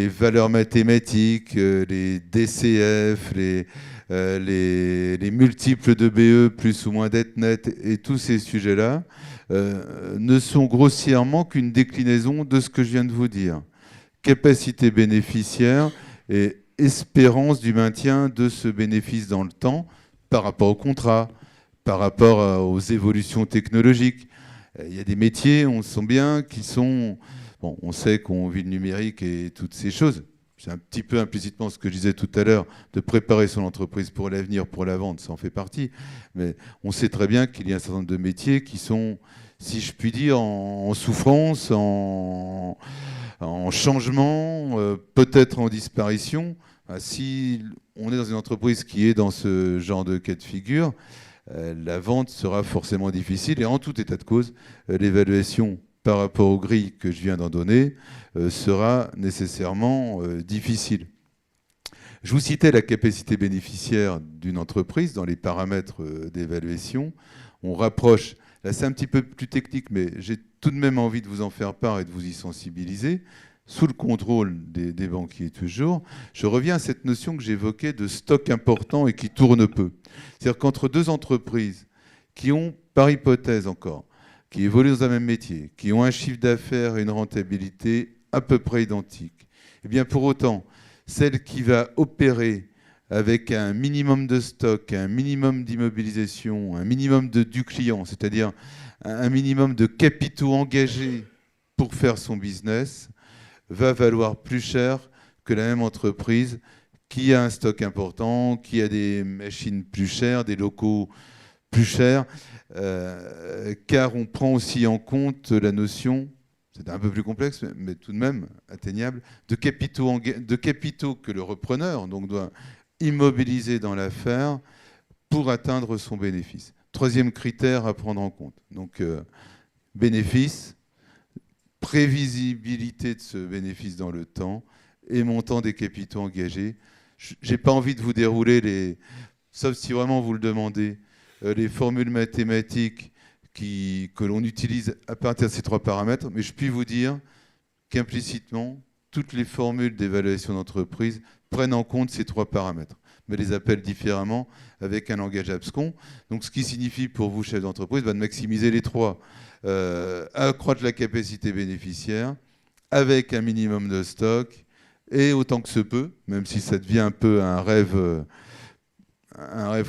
valeurs mathématiques, les DCF, les multiples de BE plus ou moins dette nette et tous ces sujets-là ne sont grossièrement qu'une déclinaison de ce que je viens de vous dire. Capacité bénéficiaire et espérance du maintien de ce bénéfice dans le temps par rapport au contrat, par rapport aux évolutions technologiques. Il y a des métiers, on sent bien, qui sont... Bon, on sait qu'on vit le numérique et toutes ces choses. C'est un petit peu implicitement ce que je disais tout à l'heure, de préparer son entreprise pour l'avenir, pour la vente, ça en fait partie. Mais on sait très bien qu'il y a un certain nombre de métiers qui sont, si je puis dire, en souffrance, en changement, peut-être en disparition. Si on est dans une entreprise qui est dans ce genre de cas de figure, la vente sera forcément difficile et en tout état de cause, l'évaluation par rapport aux grilles que je viens d'en donner sera nécessairement difficile. Je vous citais la capacité bénéficiaire d'une entreprise dans les paramètres d'évaluation. On rapproche, là c'est un petit peu plus technique, mais j'ai tout de même envie de vous en faire part et de vous y sensibiliser. Sous le contrôle des banquiers toujours, je reviens à cette notion que j'évoquais de stock important et qui tourne peu. C'est-à-dire qu'entre deux entreprises qui ont, par hypothèse encore, qui évoluent dans un même métier, qui ont un chiffre d'affaires et une rentabilité à peu près identiques, eh bien pour autant, celle qui va opérer avec un minimum de stock, un minimum d'immobilisation, un minimum du client, c'est-à-dire un minimum de capitaux engagés pour faire son business, va valoir plus cher que la même entreprise qui a un stock important, qui a des machines plus chères, des locaux plus chers, car on prend aussi en compte la notion, c'est un peu plus complexe, mais tout de même atteignable, de capitaux que le repreneur donc, doit immobiliser dans l'affaire pour atteindre son bénéfice. Troisième critère à prendre en compte. Donc, bénéfice, prévisibilité de ce bénéfice dans le temps et montant des capitaux engagés. Je n'ai pas envie de vous dérouler, sauf si vraiment vous le demandez, les formules mathématiques que l'on utilise à partir de ces trois paramètres, mais je puis vous dire qu'implicitement, toutes les formules d'évaluation d'entreprise prennent en compte ces trois paramètres, mais les appellent différemment avec un langage abscon. Donc, ce qui signifie pour vous, chef d'entreprise, de maximiser les trois. Accroître la capacité bénéficiaire avec un minimum de stock et autant que se peut, même si ça devient un peu un rêve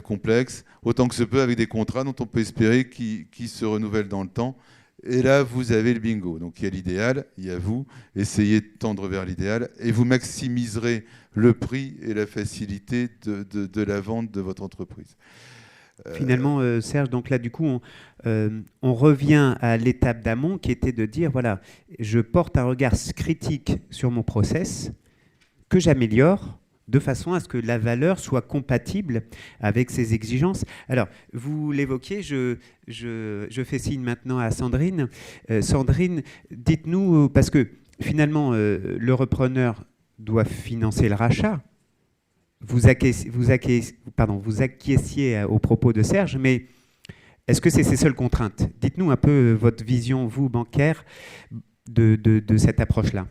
complexe, autant que se peut avec des contrats dont on peut espérer qu'ils se renouvellent dans le temps. Et là, vous avez le bingo. Donc il y a l'idéal, il y a vous, essayez de tendre vers l'idéal et vous maximiserez le prix et la facilité de la vente de votre entreprise. Finalement, Serge, donc là, du coup, on revient à l'étape d'amont qui était de dire, voilà, je porte un regard critique sur mon process, que j'améliore de façon à ce que la valeur soit compatible avec ces exigences. Alors, vous l'évoquiez, je fais signe maintenant à Sandrine. Sandrine, dites-nous, parce que finalement, le repreneur doit financer le rachat. Vous acquiesciez aux propos de Serge, mais est-ce que c'est ses seules contraintes? Dites-nous un peu votre vision, vous, bancaire, de cette approche-là.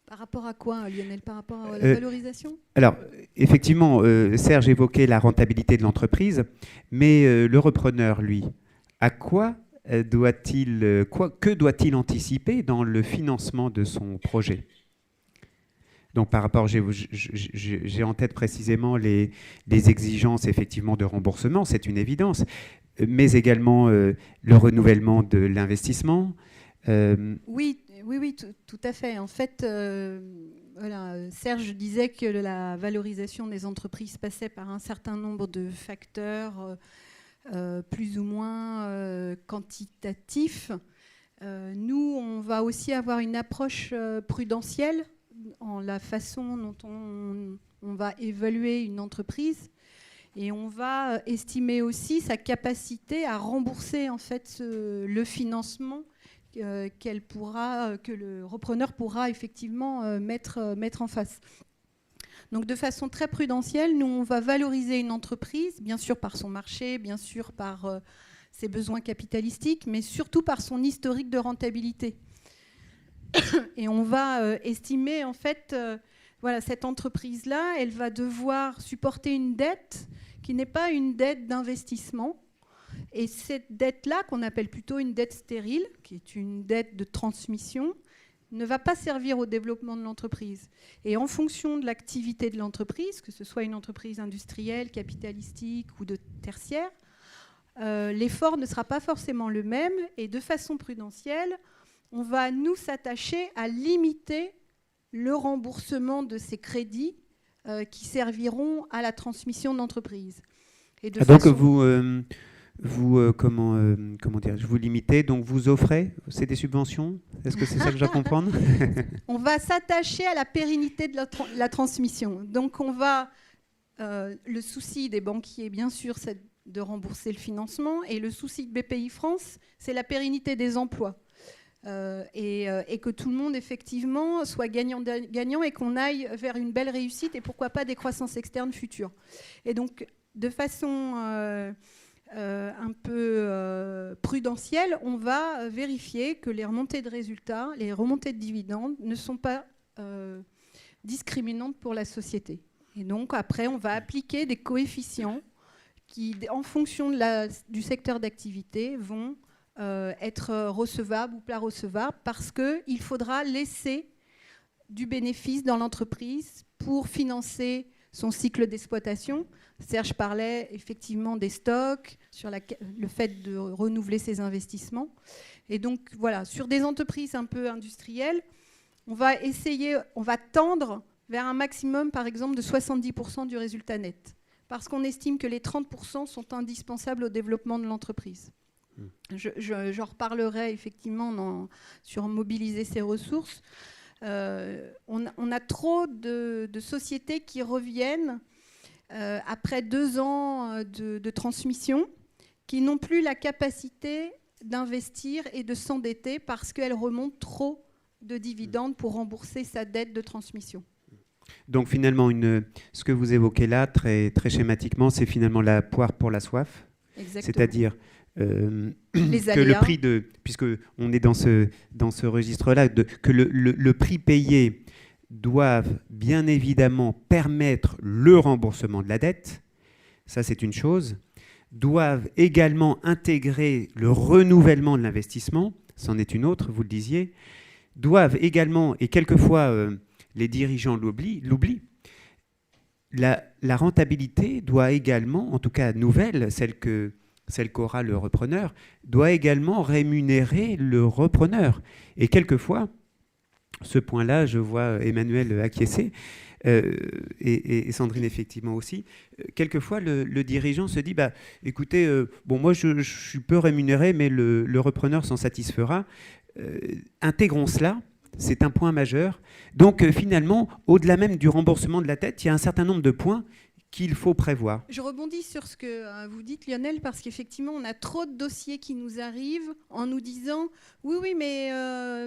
Par rapport à quoi, Lionel? Par rapport à la valorisation? Alors, effectivement, Serge évoquait la rentabilité de l'entreprise, mais le repreneur, lui, que doit-il anticiper dans le financement de son projet? Donc, par rapport, j'ai en tête précisément les exigences effectivement de remboursement, c'est une évidence, mais également le renouvellement de l'investissement. Oui, tout à fait. En fait, voilà, Serge disait que la valorisation des entreprises passait par un certain nombre de facteurs plus ou moins quantitatifs. Nous, on va aussi avoir une approche prudentielle en la façon dont on va évaluer une entreprise, et on va estimer aussi sa capacité à rembourser en fait le financement que le repreneur pourra effectivement mettre en face. Donc de façon très prudentielle, nous on va valoriser une entreprise, bien sûr par son marché, bien sûr par ses besoins capitalistiques, mais surtout par son historique de rentabilité. Et on va estimer, en fait, voilà, cette entreprise-là, elle va devoir supporter une dette qui n'est pas une dette d'investissement. Et cette dette-là, qu'on appelle plutôt une dette stérile, qui est une dette de transmission, ne va pas servir au développement de l'entreprise. Et en fonction de l'activité de l'entreprise, que ce soit une entreprise industrielle, capitalistique ou de tertiaire, l'effort ne sera pas forcément le même. Et de façon prudentielle, on va nous s'attacher à limiter le remboursement de ces crédits qui serviront à la transmission de l'entreprise. Donc comment dire, vous limitez, donc vous offrez, c'est des subventions? Est-ce que c'est ça que je dois comprendre? On va s'attacher à la pérennité de la transmission. Donc on va, le souci des banquiers, bien sûr, c'est de rembourser le financement, et le souci de BPI France, c'est la pérennité des emplois. Et que tout le monde, effectivement, soit gagnant et qu'on aille vers une belle réussite et pourquoi pas des croissances externes futures. Et donc, de façon un peu prudentielle, on va vérifier que les remontées de résultats, les remontées de dividendes ne sont pas discriminantes pour la société. Et donc, après, on va appliquer des coefficients qui, en fonction du secteur d'activité, vont être recevable ou pas recevable, parce qu'il faudra laisser du bénéfice dans l'entreprise pour financer son cycle d'exploitation. Serge parlait effectivement des stocks, sur le fait de renouveler ses investissements. Et donc voilà, sur des entreprises un peu industrielles, on va tendre vers un maximum, par exemple, de 70% du résultat net, parce qu'on estime que les 30% sont indispensables au développement de l'entreprise. J'en reparlerai effectivement sur mobiliser ces ressources. On a trop de sociétés qui reviennent après 2 ans de transmission, qui n'ont plus la capacité d'investir et de s'endetter parce qu'elles remontent trop de dividendes pour rembourser sa dette de transmission. Donc finalement, ce que vous évoquez là, très, très schématiquement, c'est finalement la poire pour la soif. Exactement. C'est-à-dire les que le prix puisque on est dans ce registre-là, que le prix payé doivent bien évidemment permettre le remboursement de la dette, ça c'est une chose, doivent également intégrer le renouvellement de l'investissement, c'en est une autre, vous le disiez, doivent également, et quelquefois les dirigeants l'oublient, la rentabilité doit également, en tout cas nouvelle, celle qu'aura le repreneur, doit également rémunérer le repreneur. Et quelquefois, ce point-là, je vois Emmanuel acquiescer, et Sandrine effectivement aussi, quelquefois le dirigeant se dit, écoutez, moi je peux rémunérer, mais le repreneur s'en satisfera. Intégrons cela. C'est un point majeur. Donc finalement, au-delà même du remboursement de la dette, il y a un certain nombre de points qu'il faut prévoir. Je rebondis sur ce que vous dites, Lionel, parce qu'effectivement, on a trop de dossiers qui nous arrivent en nous disant « Oui, mais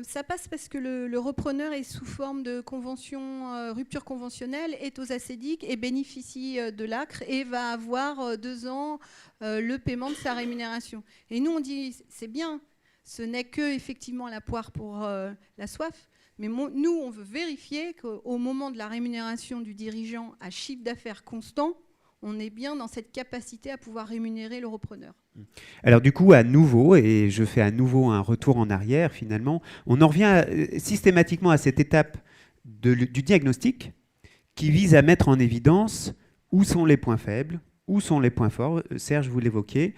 ça passe parce que le repreneur est sous forme de convention, rupture conventionnelle, est aux acédiques et bénéficie de l'ACRE et va avoir 2 ans le paiement de sa rémunération. » Et nous, on dit « C'est bien, ce n'est que effectivement la poire pour la soif. » Mais nous, on veut vérifier qu'au moment de la rémunération du dirigeant à chiffre d'affaires constant, on est bien dans cette capacité à pouvoir rémunérer le repreneur. Alors du coup, à nouveau, et je fais à nouveau un retour en arrière finalement, on en revient systématiquement à cette étape du diagnostic qui vise à mettre en évidence où sont les points faibles, où sont les points forts. Serge, vous l'évoquiez.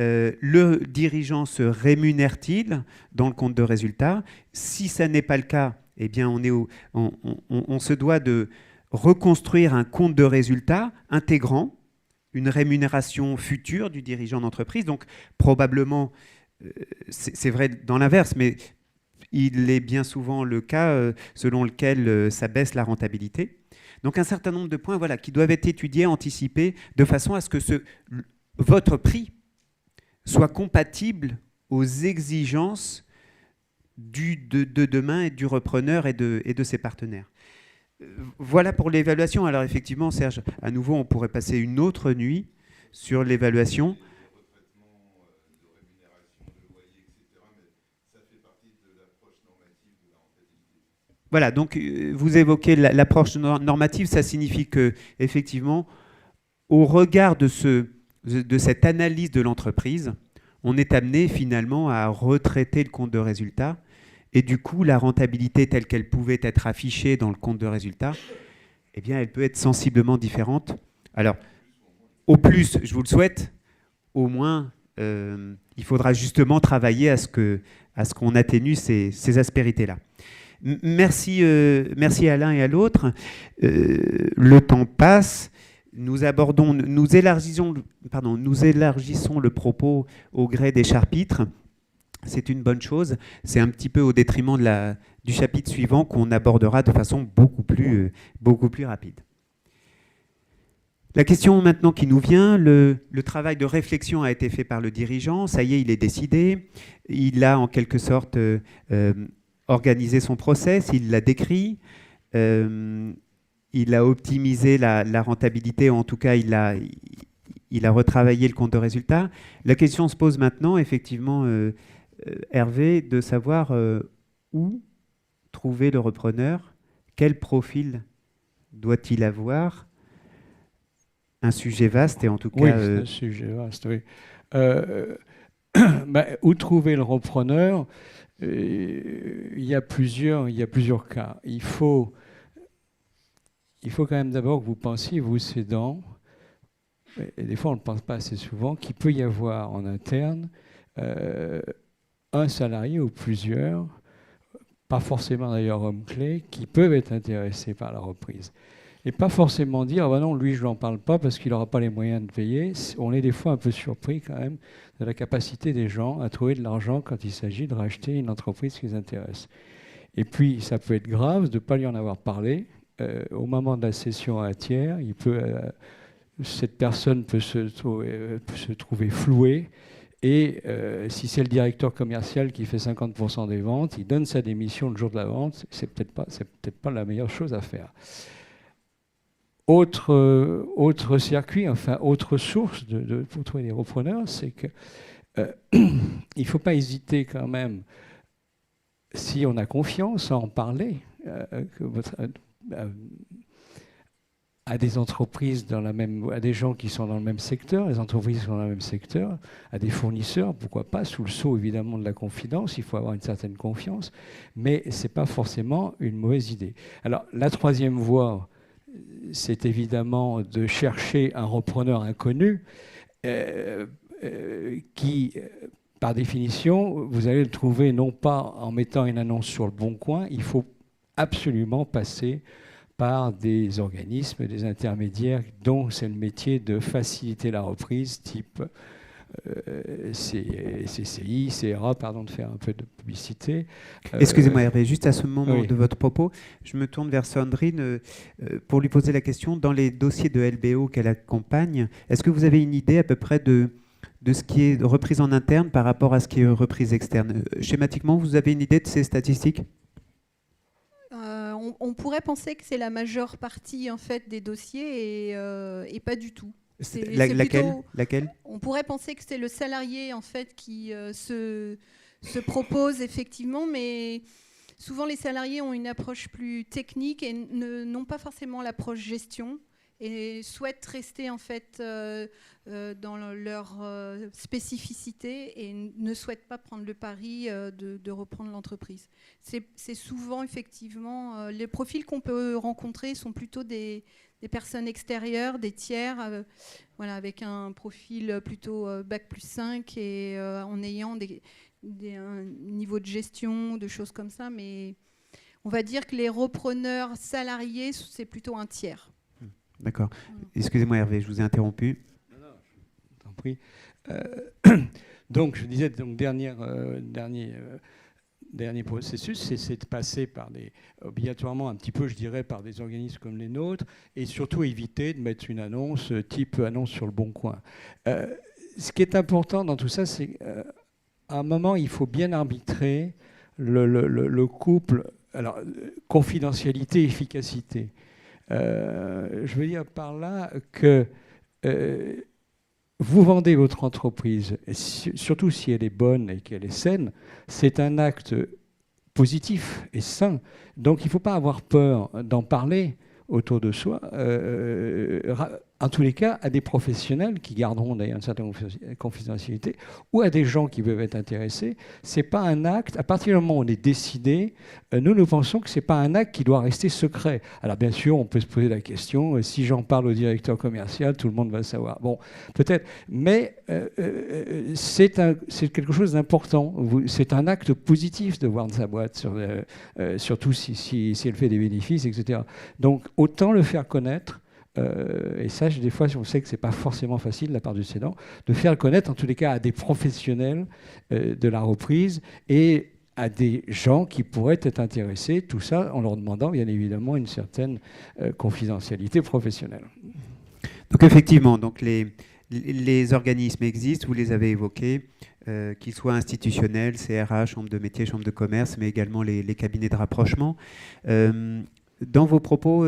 Le dirigeant se rémunère-t-il dans le compte de résultat? Si ça n'est pas le cas, eh bien on se doit de reconstruire un compte de résultat intégrant une rémunération future du dirigeant d'entreprise. Donc probablement, c'est vrai dans l'inverse, mais il est bien souvent le cas selon lequel ça baisse la rentabilité. Donc un certain nombre de points qui doivent être étudiés, anticipés, de façon à ce que votre prix soit compatible aux exigences de demain et du repreneur et de ses partenaires. Voilà pour l'évaluation. Alors effectivement, Serge, à nouveau, on pourrait passer une autre nuit sur l'évaluation. Voilà, donc vous évoquez l'approche normative, ça signifie que, effectivement, au regard de cette analyse de l'entreprise, on est amené finalement à retraiter le compte de résultat, et du coup, la rentabilité telle qu'elle pouvait être affichée dans le compte de résultat, eh bien, elle peut être sensiblement différente. Alors, au plus, je vous le souhaite, au moins, il faudra justement travailler à ce qu'on atténue ces aspérités-là. Merci à l'un et à l'autre. Le temps passe. Nous élargissons le propos au gré des chapitres. C'est une bonne chose. C'est un petit peu au détriment du chapitre suivant qu'on abordera de façon beaucoup plus rapide. La question maintenant qui nous vient, le travail de réflexion a été fait par le dirigeant. Ça y est, il est décidé. Il a en quelque sorte organisé son process, il l'a décrit, il a optimisé la rentabilité, en tout cas il a retravaillé le compte de résultat. La question se pose maintenant, effectivement, Hervé, de savoir où trouver le repreneur, quel profil doit-il avoir. Un sujet vaste et en tout cas... Oui, c'est un sujet vaste, oui. Où trouver le repreneur? Il y a plusieurs cas. Il faut quand même d'abord que vous pensiez, vous cédants, et des fois on ne pense pas assez souvent, qu'il peut y avoir en interne un salarié ou plusieurs, pas forcément d'ailleurs hommes clés, qui peuvent être intéressés par la reprise. Et pas forcément dire, ah ben non, lui je n'en parle pas parce qu'il n'aura pas les moyens de payer. On est des fois un peu surpris quand même de la capacité des gens à trouver de l'argent quand il s'agit de racheter une entreprise qui les intéresse. Et puis ça peut être grave de ne pas lui en avoir parlé. Au moment de la cession à un tiers, cette personne peut se trouver flouée. Et si c'est le directeur commercial qui fait 50% des ventes, il donne sa démission le jour de la vente, c'est peut-être pas la meilleure chose à faire. Autre circuit, enfin autre source pour trouver des repreneurs, c'est que il ne faut pas hésiter quand même, si on a confiance, à en parler à des entreprises à des gens qui sont dans le même secteur, les entreprises qui sont dans le même secteur, à des fournisseurs, pourquoi pas, sous le sceau évidemment de la confidence, il faut avoir une certaine confiance, mais ce n'est pas forcément une mauvaise idée. Alors la troisième voie, c'est évidemment de chercher un repreneur inconnu qui, par définition, vous allez le trouver non pas en mettant une annonce sur le Bon Coin, il faut absolument passer par des organismes, des intermédiaires dont c'est le métier de faciliter la reprise, type CCI, CRA, pardon de faire un peu de publicité. Excusez-moi Hervé, juste à ce moment oui. de votre propos, je me tourne vers Sandrine pour lui poser la question. Dans les dossiers de LBO qu'elle accompagne, est-ce que vous avez une idée à peu près de ce qui est reprise en interne par rapport à ce qui est reprise externe? Schématiquement, vous avez une idée de ces statistiques? On pourrait penser que c'est la majeure partie en fait des dossiers et pas du tout. Laquelle? On pourrait penser que c'est le salarié en fait qui se propose effectivement, mais souvent les salariés ont une approche plus technique et n'ont pas forcément l'approche gestion et souhaitent rester en fait dans leur spécificité et ne souhaitent pas prendre le pari de reprendre l'entreprise. C'est souvent effectivement les profils qu'on peut rencontrer sont plutôt des personnes extérieures, des tiers, voilà, avec un profil plutôt Bac+5 et en ayant un niveau de gestion, de choses comme ça. Mais on va dire que les repreneurs salariés, c'est plutôt un tiers. D'accord. Excusez-moi Hervé, je vous ai interrompu. Non, je t'en prie. Donc, je disais, dernier processus, c'est de passer obligatoirement un petit peu, je dirais, par des organismes comme les nôtres, et surtout éviter de mettre une annonce type annonce sur le Bon Coin. Ce qui est important dans tout ça, c'est qu'à un moment, il faut bien arbitrer le couple, alors confidentialité, efficacité. Je veux dire par là que vous vendez votre entreprise, surtout si elle est bonne et qu'elle est saine, c'est un acte positif et sain. Donc il ne faut pas avoir peur d'en parler autour de soi, en tous les cas, à des professionnels qui garderont d'ailleurs une certaine confidentialité, ou à des gens qui peuvent être intéressés. C'est pas un acte, à partir du moment où on est décidé, nous pensons que c'est pas un acte qui doit rester secret. Alors bien sûr, on peut se poser la question, si j'en parle au directeur commercial, tout le monde va le savoir. Bon, peut-être, mais c'est quelque chose d'important. C'est un acte positif de vendre sa boîte, surtout si elle fait des bénéfices, etc. Donc, autant le faire connaître, et ça, des fois, on sait que ce n'est pas forcément facile de la part du cédant, de faire connaître, en tous les cas, à des professionnels de la reprise et à des gens qui pourraient être intéressés, tout ça en leur demandant, bien évidemment, une certaine confidentialité professionnelle. Donc, effectivement, donc les organismes existent, vous les avez évoqués, qu'ils soient institutionnels, CRA, chambre de métier, chambre de commerce, mais également les cabinets de rapprochement. Dans vos propos,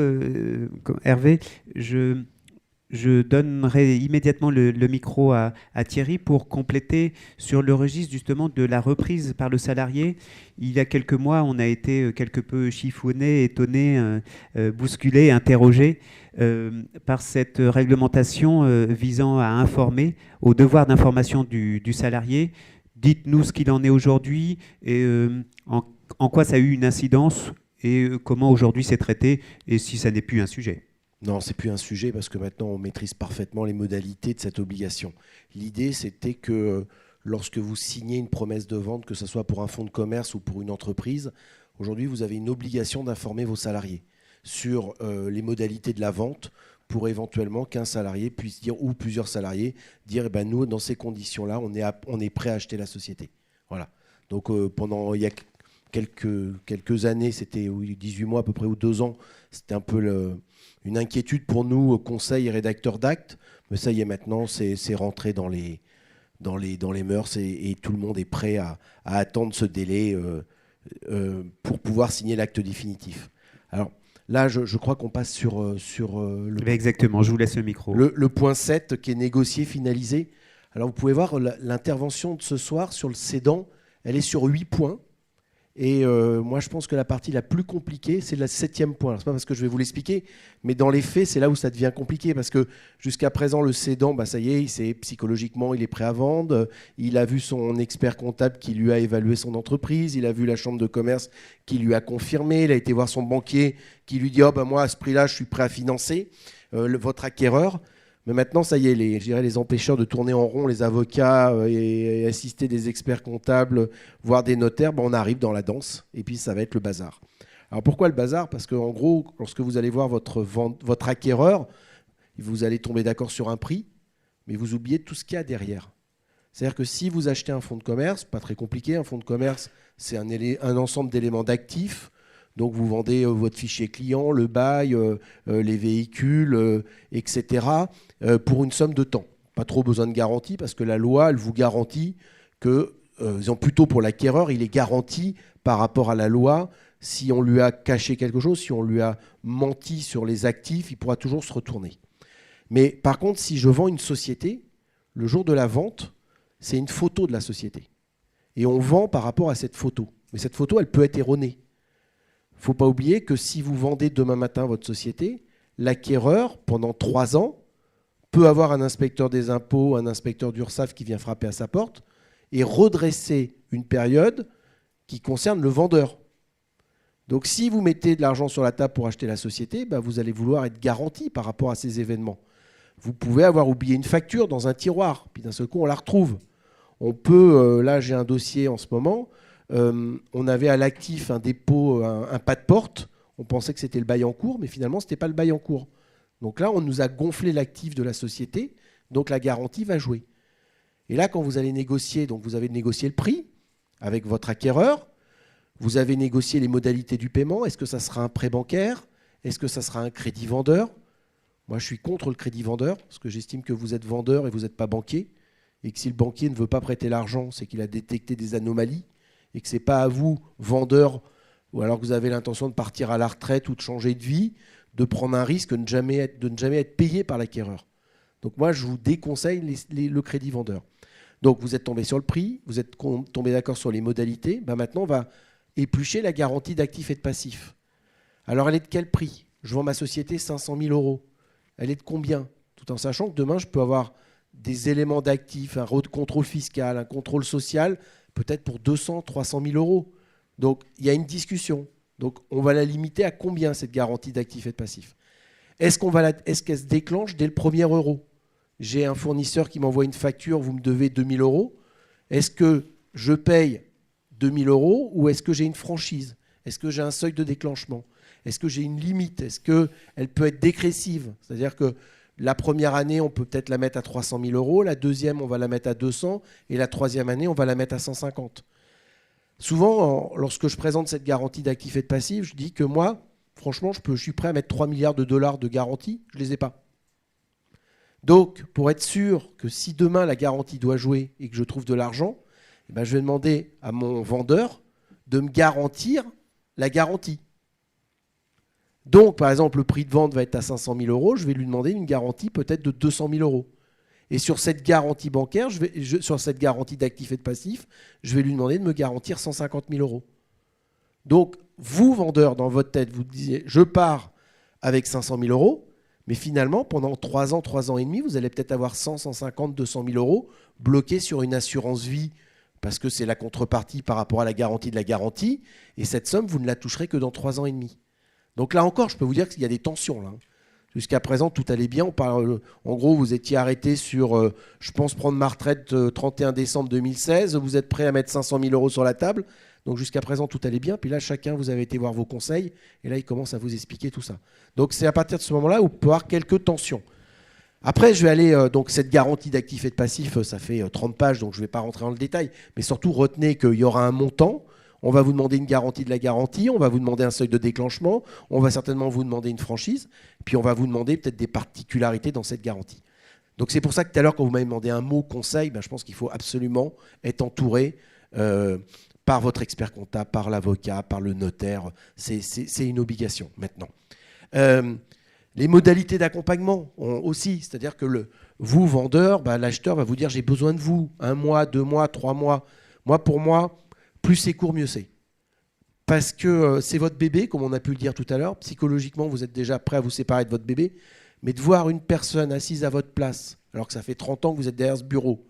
Hervé, je donnerai immédiatement le micro à Thierry pour compléter sur le registre justement de la reprise par le salarié. Il y a quelques mois, on a été quelque peu chiffonné, étonné, bousculé, interrogé par cette réglementation visant à informer, au devoir d'information du salarié. Dites-nous ce qu'il en est aujourd'hui et en quoi ça a eu une incidence et comment aujourd'hui c'est traité, et si ça n'est plus un sujet. Non, c'est plus un sujet parce que maintenant on maîtrise parfaitement les modalités de cette obligation. L'idée, c'était que lorsque vous signez une promesse de vente, que ce soit pour un fonds de commerce ou pour une entreprise, aujourd'hui vous avez une obligation d'informer vos salariés sur les modalités de la vente pour éventuellement qu'un salarié puisse dire, ou plusieurs salariés, dire, eh ben, nous, dans ces conditions-là, on est prêt à acheter la société. Voilà. Donc pendant... il y a quelques années, c'était 18 mois à peu près, ou 2 ans, c'était un peu une inquiétude pour nous, conseils et rédacteurs d'actes, mais ça y est maintenant, c'est rentré dans les mœurs et tout le monde est prêt à attendre ce délai pour pouvoir signer l'acte définitif. Alors là, je crois qu'on passe sur le... Exactement, je vous laisse le micro. Le point 7 qui est négocié, finalisé. Alors vous pouvez voir l'intervention de ce soir sur le cédant, elle est sur 8 points. Et moi, je pense que la partie la plus compliquée, c'est le 7e point. Ce n'est pas parce que je vais vous l'expliquer, mais dans les faits, c'est là où ça devient compliqué. Parce que jusqu'à présent, le cédant, ça y est, psychologiquement, il est prêt à vendre. Il a vu son expert comptable qui lui a évalué son entreprise. Il a vu la chambre de commerce qui lui a confirmé. Il a été voir son banquier qui lui dit moi, à ce prix-là, je suis prêt à financer votre acquéreur. Mais maintenant, ça y est, les empêcheurs de tourner en rond, les avocats et assister des experts comptables, voire des notaires, on arrive dans la danse et puis ça va être le bazar. Alors pourquoi le bazar ? Parce qu'en gros, lorsque vous allez voir votre acquéreur, vous allez tomber d'accord sur un prix, mais vous oubliez tout ce qu'il y a derrière. C'est-à-dire que si vous achetez un fonds de commerce, pas très compliqué, un fonds de commerce, c'est un ensemble d'éléments d'actifs. Donc vous vendez votre fichier client, le bail, les véhicules, etc. Pour une somme de temps. Pas trop besoin de garantie parce que la loi, elle vous garantit que, plutôt pour l'acquéreur, il est garanti par rapport à la loi. Si on lui a caché quelque chose, si on lui a menti sur les actifs, il pourra toujours se retourner. Mais par contre, si je vends une société, le jour de la vente, c'est une photo de la société. Et on vend par rapport à cette photo. Mais cette photo, elle peut être erronée. Il ne faut pas oublier que si vous vendez demain matin votre société, l'acquéreur, pendant 3 ans, peut avoir un inspecteur des impôts, un inspecteur d'URSSAF qui vient frapper à sa porte et redresser une période qui concerne le vendeur. Donc si vous mettez de l'argent sur la table pour acheter la société, vous allez vouloir être garanti par rapport à ces événements. Vous pouvez avoir oublié une facture dans un tiroir, puis d'un seul coup on la retrouve. On peut, là j'ai un dossier en ce moment, on avait à l'actif un dépôt, un pas de porte, on pensait que c'était le bail en cours, mais finalement ce n'était pas le bail en cours. Donc là on nous a gonflé l'actif de la société, donc la garantie va jouer. Et là quand vous allez négocier, donc vous avez négocié le prix avec votre acquéreur, vous avez négocié les modalités du paiement, est-ce que ça sera un prêt bancaire, est-ce que ça sera un crédit vendeur ? Moi je suis contre le crédit vendeur, parce que j'estime que vous êtes vendeur et vous n'êtes pas banquier, et que si le banquier ne veut pas prêter l'argent, c'est qu'il a détecté des anomalies, et que ce n'est pas à vous, vendeur, ou alors que vous avez l'intention de partir à la retraite ou de changer de vie, de prendre un risque de ne jamais être payé par l'acquéreur. Donc moi, je vous déconseille le crédit vendeur. Donc vous êtes tombé sur le prix, vous êtes tombé d'accord sur les modalités. Maintenant, on va éplucher la garantie d'actifs et de passifs. Alors elle est de quel prix? Je vends ma société 500 000 euros. Elle est de combien? Tout en sachant que demain, je peux avoir des éléments d'actifs, un contrôle fiscal, un contrôle social, peut-être pour 200, 300 000 euros. Donc il y a une discussion. Donc on va la limiter à combien cette garantie d'actifs et de passifs? Est-ce qu'elle se déclenche dès le premier euro? J'ai un fournisseur qui m'envoie une facture, vous me devez 2 000 euros. Est-ce que je paye 2 000 euros ou est-ce que j'ai une franchise? Est-ce que j'ai un seuil de déclenchement? Est-ce que j'ai une limite? Est-ce qu'elle peut être dégressive? C'est-à-dire que la première année, on peut peut-être la mettre à 300 000 euros, la deuxième, on va la mettre à 200, et la troisième année, on va la mettre à 150. Souvent, lorsque je présente cette garantie d'actifs et de passifs, je dis que moi, franchement, je suis prêt à mettre 3 milliards de dollars de garantie, je ne les ai pas. Donc, pour être sûr que si demain la garantie doit jouer et que je trouve de l'argent, eh ben, je vais demander à mon vendeur de me garantir la garantie. Donc, par exemple, le prix de vente va être à 500 000 euros, je vais lui demander une garantie peut-être de 200 000 euros. Et sur cette garantie bancaire, sur cette garantie d'actifs et de passifs, je vais lui demander de me garantir 150 000 euros. Donc, vous, vendeur, dans votre tête, vous disiez, je pars avec 500 000 euros, mais finalement, pendant 3 ans et demi, vous allez peut-être avoir 100, 150, 200 000 euros bloqués sur une assurance vie, parce que c'est la contrepartie par rapport à la garantie de la garantie, et cette somme, vous ne la toucherez que dans 3 ans et demi. Donc là encore, je peux vous dire qu'il y a des tensions. Là. Jusqu'à présent, tout allait bien. En gros, vous étiez arrêté sur je pense prendre ma retraite 31 décembre 2016. Vous êtes prêt à mettre 500 000 euros sur la table. Donc jusqu'à présent, tout allait bien. Puis là, chacun, vous avez été voir vos conseils. Et là, il commence à vous expliquer tout ça. Donc c'est à partir de ce moment-là où vous pouvez avoir quelques tensions. Après, je vais aller, donc cette garantie d'actifs et de passifs, ça fait 30 pages, donc je ne vais pas rentrer dans le détail. Mais surtout, retenez qu'il y aura un montant. On va vous demander une garantie de la garantie, on va vous demander un seuil de déclenchement, on va certainement vous demander une franchise, puis on va vous demander peut-être des particularités dans cette garantie. Donc c'est pour ça que tout à l'heure, quand vous m'avez demandé un mot conseil, je pense qu'il faut absolument être entouré par votre expert comptable, par l'avocat, par le notaire. C'est une obligation maintenant. Les modalités d'accompagnement aussi, c'est-à-dire que vous, vendeur, l'acheteur va vous dire j'ai besoin de vous, 1 mois, 2 mois, 3 mois. Pour moi, plus c'est court, mieux c'est. Parce que c'est votre bébé, comme on a pu le dire tout à l'heure. Psychologiquement, vous êtes déjà prêt à vous séparer de votre bébé. Mais de voir une personne assise à votre place, alors que ça fait 30 ans que vous êtes derrière ce bureau,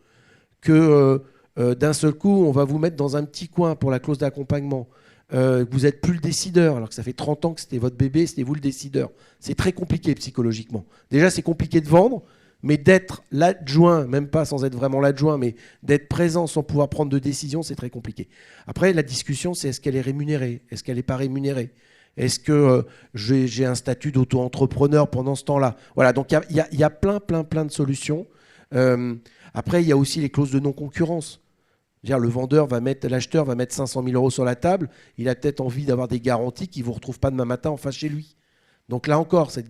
que d'un seul coup, on va vous mettre dans un petit coin pour la clause d'accompagnement, vous n'êtes plus le décideur, alors que ça fait 30 ans que c'était votre bébé, c'était vous le décideur. C'est très compliqué psychologiquement. Déjà, c'est compliqué de vendre. Mais d'être l'adjoint, même pas sans être vraiment l'adjoint, mais d'être présent sans pouvoir prendre de décision, c'est très compliqué. Après, la discussion, c'est est-ce qu'elle est rémunérée? Est-ce qu'elle n'est pas rémunérée? Est-ce que j'ai un statut d'auto-entrepreneur pendant ce temps-là? Voilà, donc il y a plein de solutions. Après, il y a aussi les clauses de non-concurrence. Le vendeur l'acheteur va mettre 500 000 euros sur la table. Il a peut-être envie d'avoir des garanties qu'il ne vous retrouve pas demain matin en face chez lui. Donc là encore, cette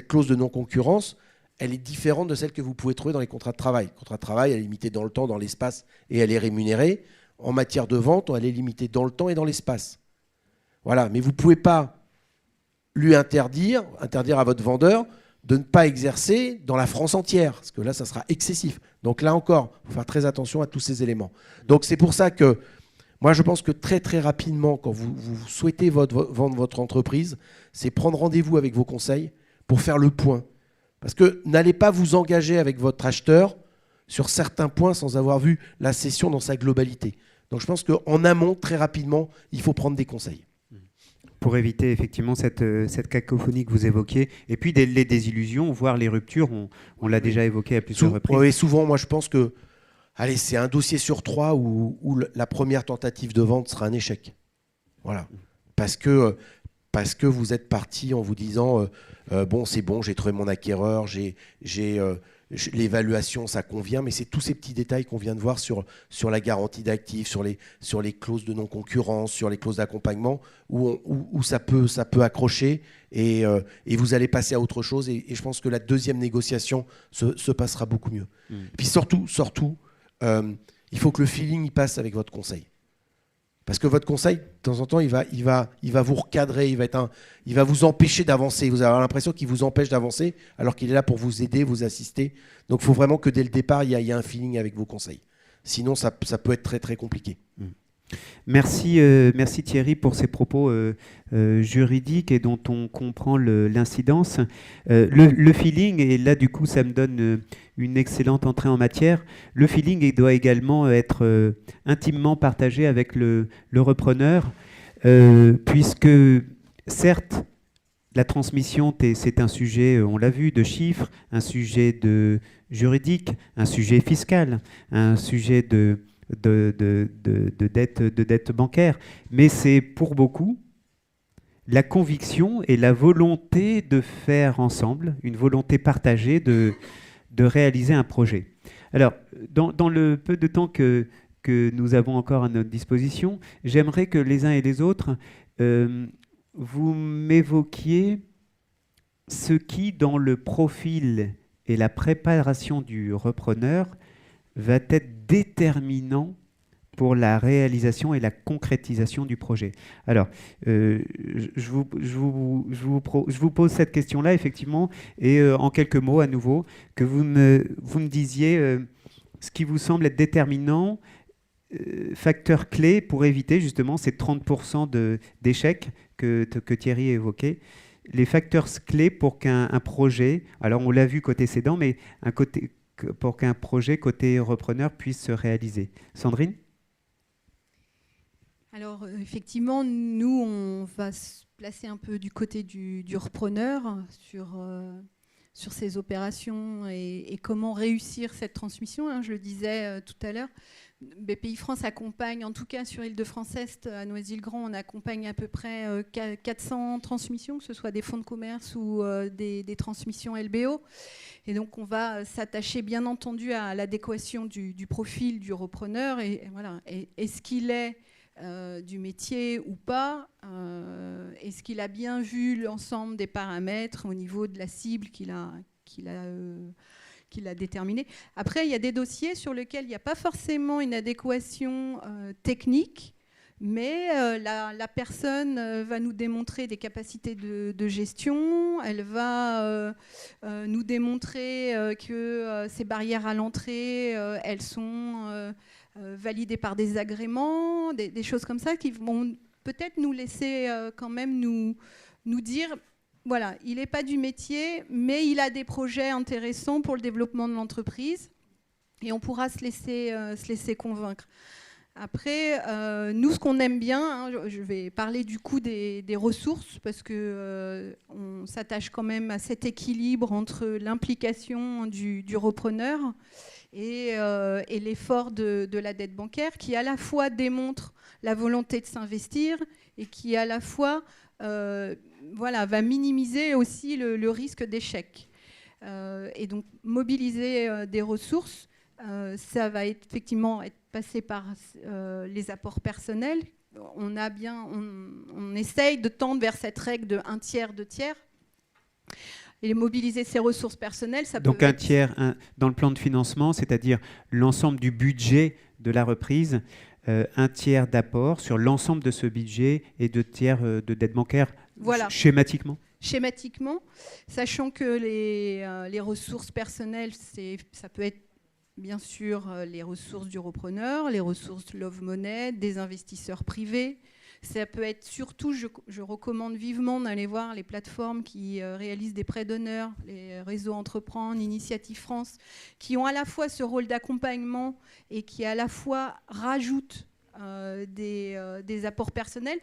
clause de non-concurrence, elle est différente de celle que vous pouvez trouver dans les contrats de travail. Le contrat de travail, elle est limitée dans le temps, dans l'espace, et elle est rémunérée. En matière de vente, elle est limitée dans le temps et dans l'espace. Voilà, mais vous ne pouvez pas lui interdire à votre vendeur de ne pas exercer dans la France entière, parce que là, ça sera excessif. Donc là encore, il faut faire très attention à tous ces éléments. Donc c'est pour ça que moi, je pense que très très rapidement, quand vous souhaitez vendre votre entreprise, c'est prendre rendez-vous avec vos conseils pour faire le point. Parce que n'allez pas vous engager avec votre acheteur sur certains points sans avoir vu la cession dans sa globalité. Donc je pense qu'en amont, très rapidement, il faut prendre des conseils. Pour éviter effectivement cette cacophonie que vous évoquiez, et puis les désillusions, voire les ruptures, on l'a déjà évoqué à plusieurs reprises. Oui, souvent, moi je pense que c'est un dossier sur 3 où la première tentative de vente sera un échec. Voilà. Parce que vous êtes parti en vous disant c'est bon, j'ai trouvé mon acquéreur, l'évaluation, ça convient, mais c'est tous ces petits détails qu'on vient de voir sur la garantie d'actifs, sur les clauses de non-concurrence, sur les clauses d'accompagnement, où ça peut accrocher et vous allez passer à autre chose. Et je pense que la deuxième négociation se passera beaucoup mieux. Et puis surtout, il faut que le feeling y passe avec votre conseil. Parce que votre conseil, de temps en temps, il va vous recadrer, il va vous empêcher d'avancer. Vous allez avoir l'impression qu'il vous empêche d'avancer, alors qu'il est là pour vous aider, vous assister. Donc il faut vraiment que dès le départ, il y a un feeling avec vos conseils. Sinon, ça peut être très très compliqué. Merci, merci Thierry pour ces propos juridiques et dont on comprend l'incidence. Le feeling, et là du coup ça me donne une excellente entrée en matière, le feeling doit également être intimement partagé avec le repreneur, puisque certes, la transmission, c'est un sujet, on l'a vu, de chiffres, un sujet de juridique, un sujet fiscal, un sujet de dette bancaire. Mais c'est pour beaucoup la conviction et la volonté de faire ensemble, une volonté partagée de réaliser un projet. Alors, dans le peu de temps que nous avons encore à notre disposition, j'aimerais que les uns et les autres, vous m'évoquiez ce qui, dans le profil et la préparation du repreneur, va être déterminant pour la réalisation et la concrétisation du projet. Alors, je vous pose cette question-là, effectivement, et en quelques mots, à nouveau, que vous me disiez ce qui vous semble être déterminant, facteur clé pour éviter justement ces 30% d'échecs que Thierry évoquait, les facteurs clés pour qu'un projet, alors on l'a vu côté cédant, mais pour qu'un projet côté repreneur puisse se réaliser. Sandrine ? Alors effectivement, nous, on va se placer un peu du côté du repreneur sur ces opérations et comment réussir cette transmission. Je le disais tout à l'heure, BPI France accompagne, en tout cas sur Île-de-France-Est, à Noisy-le-Grand, on accompagne à peu près 400 transmissions, que ce soit des fonds de commerce ou des transmissions LBO. Et donc on va s'attacher bien entendu à l'adéquation du profil du repreneur. Et voilà, est-ce qu'il est du métier ou pas, est-ce qu'il a bien vu l'ensemble des paramètres au niveau de la cible qu'il a déterminé. Après, il y a des dossiers sur lesquels il n'y a pas forcément une adéquation technique, mais la personne va nous démontrer des capacités de gestion, elle va nous démontrer que ces barrières à l'entrée, elles sont validées par des agréments, des choses comme ça qui vont peut-être nous laisser quand même nous dire... Voilà, il n'est pas du métier, mais il a des projets intéressants pour le développement de l'entreprise et on pourra se laisser convaincre. Après, nous, ce qu'on aime bien, je vais parler du coup des ressources parce qu'on s'attache quand même à cet équilibre entre l'implication du repreneur et l'effort de la dette bancaire qui à la fois démontre la volonté de s'investir et qui à la fois... va minimiser aussi le risque d'échec. Et donc, mobiliser des ressources, ça va effectivement être passé par les apports personnels. On essaye de tendre vers cette règle de 1/3, 2/3. Et mobiliser ces ressources personnelles, ça donc peut... Donc 1/3 dans le plan de financement, c'est-à-dire l'ensemble du budget de la reprise, 1/3 d'apport sur l'ensemble de ce budget et 2/3 de dette bancaire, voilà. Schématiquement, sachant que les ressources personnelles, ça peut être bien sûr les ressources du repreneur, les ressources Love Money, des investisseurs privés. Ça peut être surtout, je recommande vivement d'aller voir les plateformes qui réalisent des prêts d'honneur, les réseaux Entreprendre, Initiative France, qui ont à la fois ce rôle d'accompagnement et qui à la fois rajoutent des apports personnels.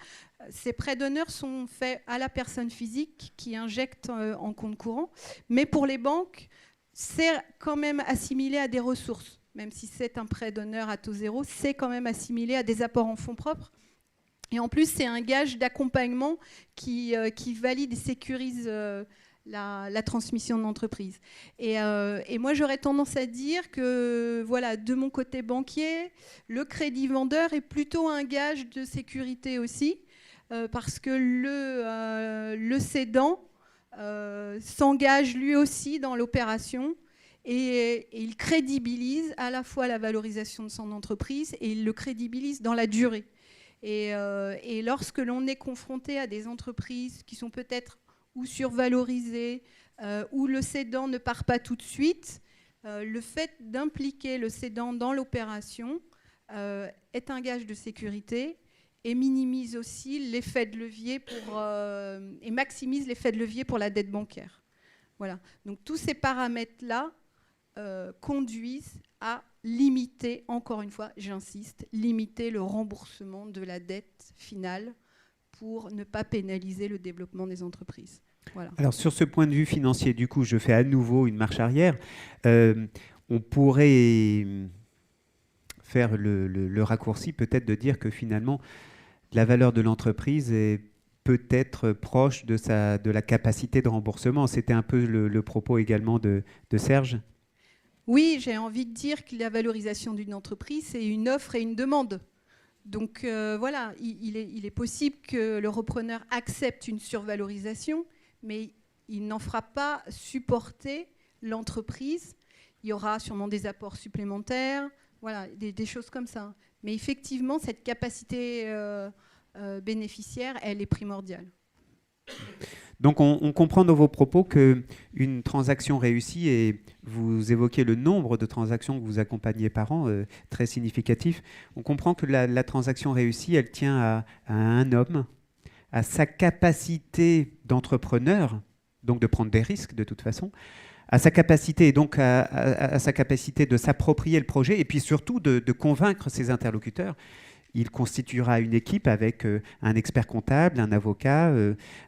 Ces prêts d'honneur sont faits à la personne physique qui injecte en compte courant, mais pour les banques, c'est quand même assimilé à des ressources. Même si c'est un prêt d'honneur à taux zéro, c'est quand même assimilé à des apports en fonds propres. Et en plus, c'est un gage d'accompagnement qui valide et sécurise la transmission de l'entreprise. Et moi, j'aurais tendance à dire que, voilà, de mon côté banquier, le crédit vendeur est plutôt un gage de sécurité aussi, parce que le cédant s'engage lui aussi dans l'opération et il crédibilise à la fois la valorisation de son entreprise et il le crédibilise dans la durée. Et lorsque l'on est confronté à des entreprises qui sont peut-être ou survalorisées, où le cédant ne part pas tout de suite, le fait d'impliquer le cédant dans l'opération est un gage de sécurité et minimise aussi l'effet de levier et maximise l'effet de levier pour la dette bancaire. Voilà. Donc tous ces paramètres-là conduisent à limiter, encore une fois, j'insiste, limiter le remboursement de la dette finale pour ne pas pénaliser le développement des entreprises. Voilà. Alors sur ce point de vue financier, du coup, je fais à nouveau une marche arrière. On pourrait faire le raccourci peut-être de dire que finalement, la valeur de l'entreprise est peut-être proche de la capacité de remboursement. C'était un peu le propos également de Serge. Oui, j'ai envie de dire que la valorisation d'une entreprise, c'est une offre et une demande. Donc voilà, il est possible que le repreneur accepte une survalorisation, mais il n'en fera pas supporter l'entreprise. Il y aura sûrement des apports supplémentaires, voilà, des choses comme ça. Mais effectivement, cette capacité bénéficiaire, elle est primordiale. Donc on comprend dans vos propos qu'une transaction réussie, et vous évoquez le nombre de transactions que vous accompagnez par an, très significatif, on comprend que la transaction réussie, elle tient à un homme, à sa capacité d'entrepreneur, donc de prendre des risques de toute façon, à sa capacité, et donc à sa capacité de s'approprier le projet, et puis surtout de convaincre ses interlocuteurs. Il constituera une équipe avec un expert comptable, un avocat,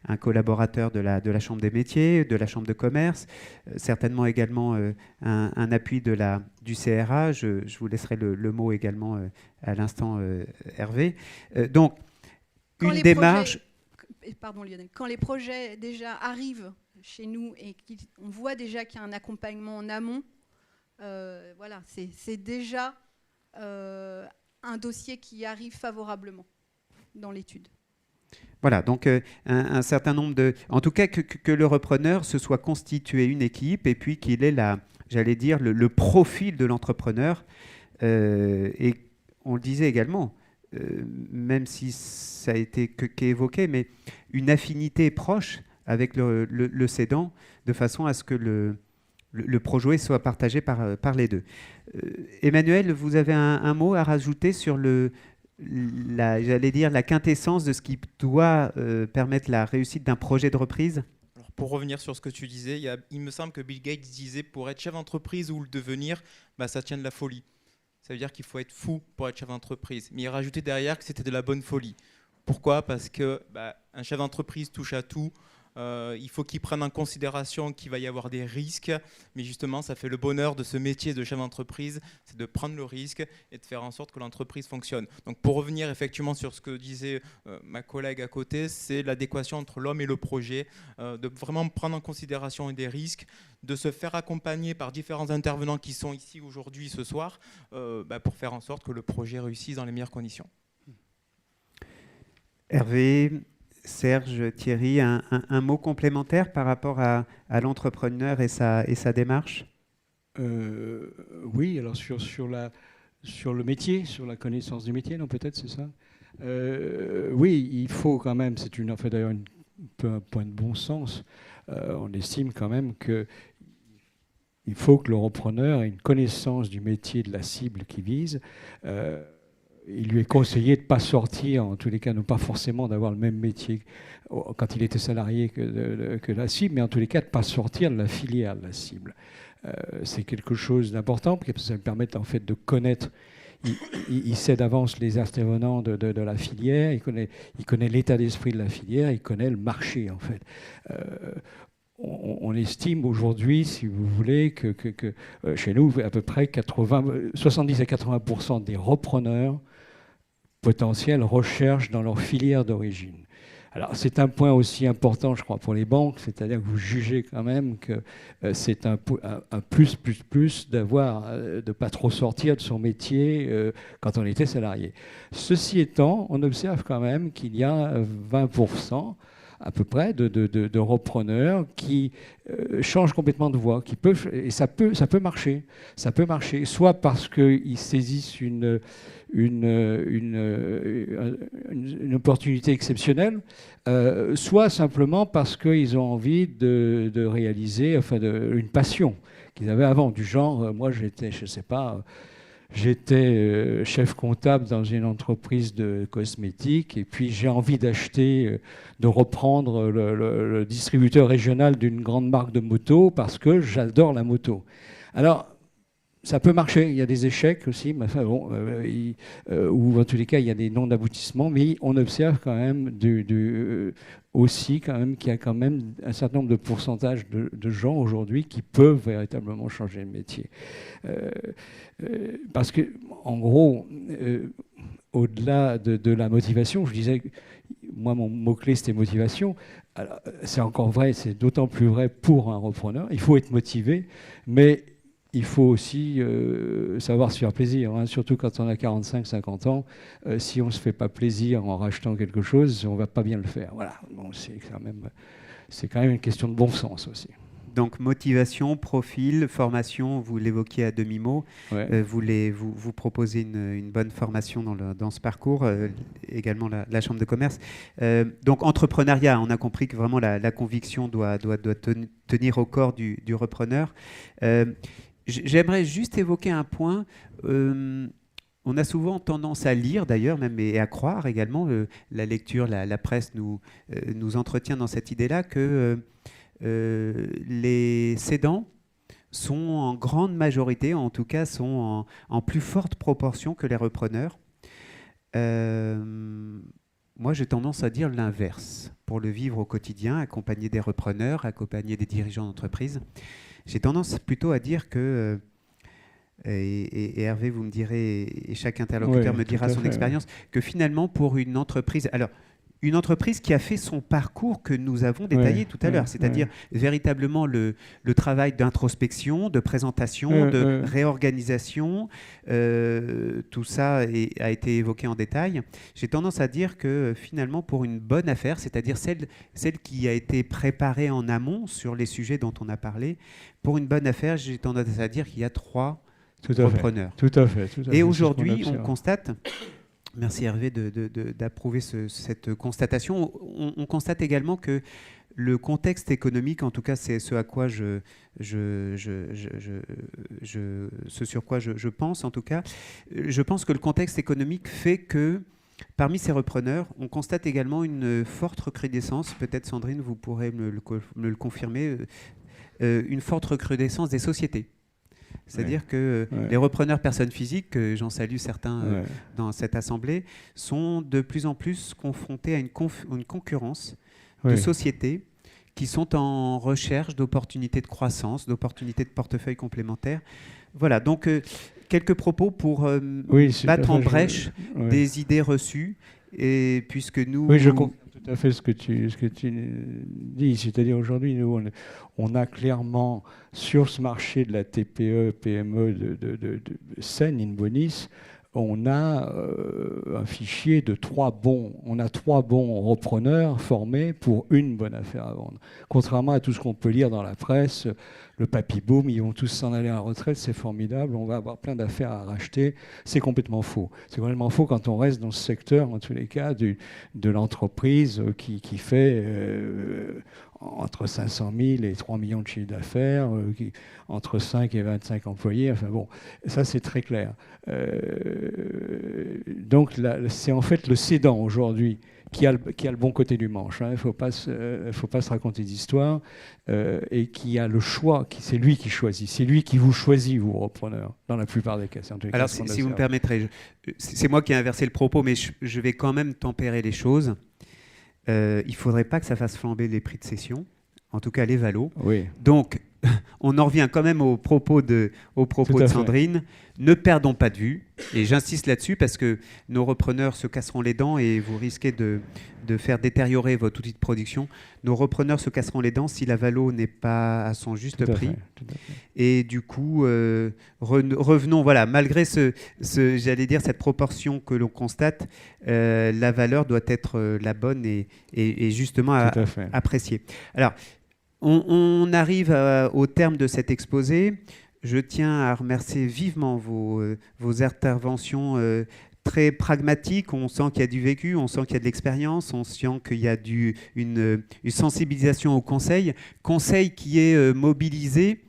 un collaborateur de la Chambre des métiers, de la Chambre de commerce, certainement également un appui du CRA. Je vous laisserai le mot également à l'instant, Hervé. Donc, une démarche... Pardon Lionel. Quand les projets déjà arrivent chez nous et qu'on voit déjà qu'il y a un accompagnement en amont, voilà, c'est déjà... un dossier qui arrive favorablement dans l'étude. Voilà, donc un certain nombre de... En tout cas, que le repreneur se soit constitué une équipe et puis qu'il ait, j'allais dire, le profil de l'entrepreneur. Et on le disait également, même si ça a été qu'évoqué, mais une affinité proche avec le cédant, de façon à ce que le projet soit partagé par les deux. Emmanuel, vous avez un mot à rajouter sur j'allais dire, la quintessence de ce qui doit permettre la réussite d'un projet de reprise? Alors, pour revenir sur ce que tu disais, il me semble que Bill Gates disait pour être chef d'entreprise ou le devenir, ça tient de la folie. Ça veut dire qu'il faut être fou pour être chef d'entreprise. Mais il rajoutait derrière que c'était de la bonne folie. Pourquoi ? Parce que un chef d'entreprise touche à tout. Il faut qu'il prenne en considération qu'il va y avoir des risques, mais justement, ça fait le bonheur de ce métier de chef d'entreprise, c'est de prendre le risque et de faire en sorte que l'entreprise fonctionne. Donc, pour revenir effectivement sur ce que disait ma collègue à côté, c'est l'adéquation entre l'homme et le projet, de vraiment prendre en considération des risques, de se faire accompagner par différents intervenants qui sont ici aujourd'hui, ce soir, pour faire en sorte que le projet réussisse dans les meilleures conditions. Hervé, Serge, Thierry, un mot complémentaire par rapport à l'entrepreneur et sa démarche? Oui, alors sur le métier, sur la connaissance du métier, non, peut-être, c'est ça. Oui, il faut quand même, c'est en fait d'ailleurs un point de bon sens, on estime quand même qu'il faut que le repreneur ait une connaissance du métier de la cible qu'il vise. Il lui est conseillé de ne pas sortir, en tous les cas, non pas forcément d'avoir le même métier quand il était salarié que la cible, mais en tous les cas, de ne pas sortir de la filière de la cible. C'est quelque chose d'important, parce que ça lui permet en fait de connaître. Il sait d'avance les intervenants de la filière, il connaît l'état d'esprit de la filière, il connaît le marché, en fait. On estime aujourd'hui, si vous voulez, que chez nous, à peu près 70 à 80% des repreneurs potentiels recherchent dans leur filière d'origine. Alors c'est un point aussi important, je crois, pour les banques, c'est-à-dire que vous jugez quand même que c'est un plus d'avoir, de ne pas trop sortir de son métier quand on était salarié. Ceci étant, on observe quand même qu'il y a 20% à peu près de repreneurs qui changent complètement de voie, et ça peut marcher. Ça peut marcher, soit parce qu'ils saisissent une opportunité exceptionnelle, soit simplement parce qu'ils ont envie de réaliser une passion qu'ils avaient avant, du genre, moi j'étais, je ne sais pas, j'étais chef comptable dans une entreprise de cosmétiques et puis j'ai envie d'acheter, de reprendre le distributeur régional d'une grande marque de moto parce que j'adore la moto. Alors, ça peut marcher, il y a des échecs aussi, mais enfin, bon, ou en tous les cas, il y a des non-aboutissements, mais on observe quand même aussi quand même qu'il y a quand même un certain nombre de pourcentages de gens aujourd'hui qui peuvent véritablement changer de métier. Parce que, en gros, au-delà de la motivation, je disais, moi, mon mot-clé, c'était motivation. C'est encore vrai, c'est d'autant plus vrai pour un repreneur. Il faut être motivé, mais il faut aussi savoir se faire plaisir, hein, surtout quand on a 45-50 ans. Si on ne se fait pas plaisir en rachetant quelque chose, on ne va pas bien le faire. Voilà. Bon, c'est quand même une question de bon sens aussi. Donc motivation, profil, formation, vous l'évoquiez à demi-mot. Ouais. Vous proposez une bonne formation dans ce parcours, également la Chambre de commerce. Donc entrepreneuriat, on a compris que vraiment la conviction doit tenir au corps du repreneur. J'aimerais juste évoquer un point. On a souvent tendance à lire d'ailleurs, même et à croire également, la lecture, la presse nous entretient dans cette idée-là que les cédants sont en grande majorité, en tout cas sont en plus forte proportion que les repreneurs. Moi, j'ai tendance à dire l'inverse. Pour le vivre au quotidien, accompagner des repreneurs, accompagner des dirigeants d'entreprise, j'ai tendance plutôt à dire que, et Hervé, vous me direz, et chaque interlocuteur me dira son expérience, que finalement, pour une entreprise... Alors, une entreprise qui a fait son parcours que nous avons détaillé tout à l'heure, c'est-à-dire véritablement le travail d'introspection, de présentation, de réorganisation, tout ça a été évoqué en détail. J'ai tendance à dire que finalement, pour une bonne affaire, c'est-à-dire celle qui a été préparée en amont sur les sujets dont on a parlé, pour une bonne affaire, j'ai tendance à dire qu'il y a 3 repreneurs. Tout à fait. Et aujourd'hui, on constate... Merci Hervé d'approuver cette constatation. On constate également que le contexte économique, en tout cas c'est ce à quoi ce sur quoi je pense en tout cas, je pense que le contexte économique fait que parmi ces repreneurs, on constate également une forte recrudescence, peut-être Sandrine vous pourrez me le confirmer, une forte recrudescence des sociétés. C'est-à-dire que les repreneurs personnes physiques, j'en salue certains dans cette assemblée, sont de plus en plus confrontés à une concurrence de sociétés qui sont en recherche d'opportunités de croissance, d'opportunités de portefeuille complémentaires. Voilà, donc quelques propos pour battre en brèche des idées reçues, et puisque nous... Oui, je comprends tout à fait ce que tu dis. C'est-à-dire aujourd'hui, nous, on a clairement sur ce marché de la TPE, PME de Seine, in bonis, on a un fichier de 3 bons repreneurs formés pour une bonne affaire à vendre. Contrairement à tout ce qu'on peut lire dans la presse, le papy boom, ils vont tous s'en aller à la retraite, c'est formidable, on va avoir plein d'affaires à racheter. C'est complètement faux. C'est complètement faux quand on reste dans ce secteur, en tous les cas, de l'entreprise qui fait entre 500 000 et 3 millions de chiffre d'affaires, entre 5 et 25 employés. Enfin bon, ça c'est très clair. Donc là, c'est en fait le cédant aujourd'hui qui a le bon côté du manche. Il ne faut pas se raconter d'histoire. Et qui a le choix, c'est lui qui choisit. C'est lui qui vous choisit, vous, repreneurs, dans la plupart des cas. Alors, si vous me permettrez, c'est moi qui ai inversé le propos, mais je vais quand même tempérer les choses. Il ne faudrait pas que ça fasse flamber les prix de cession, en tout cas les valos. Oui. Donc, on en revient quand même aux propos de Sandrine. Ne perdons pas de vue, et j'insiste là-dessus parce que nos repreneurs se casseront les dents et vous risquez de faire détériorer votre outil de production. Nos repreneurs se casseront les dents si la valo n'est pas à son juste prix. Tout à fait. Et du coup, revenons, voilà, malgré j'allais dire, cette proportion que l'on constate, la valeur doit être la bonne et justement appréciée. Alors, on arrive au terme de cet exposé. Je tiens à remercier vivement vos interventions très pragmatiques. On sent qu'il y a du vécu, on sent qu'il y a de l'expérience, on sent qu'il y a une sensibilisation au conseil qui est mobilisé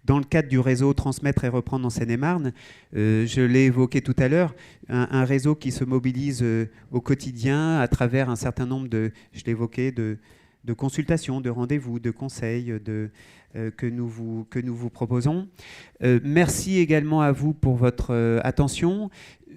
dans le cadre du réseau Transmettre et Reprendre en Seine-et-Marne. Je l'ai évoqué tout à l'heure, un réseau qui se mobilise au quotidien à travers un certain nombre je l'ai évoqué, de consultations, de rendez-vous, de conseils que nous vous proposons. Merci également à vous pour votre attention.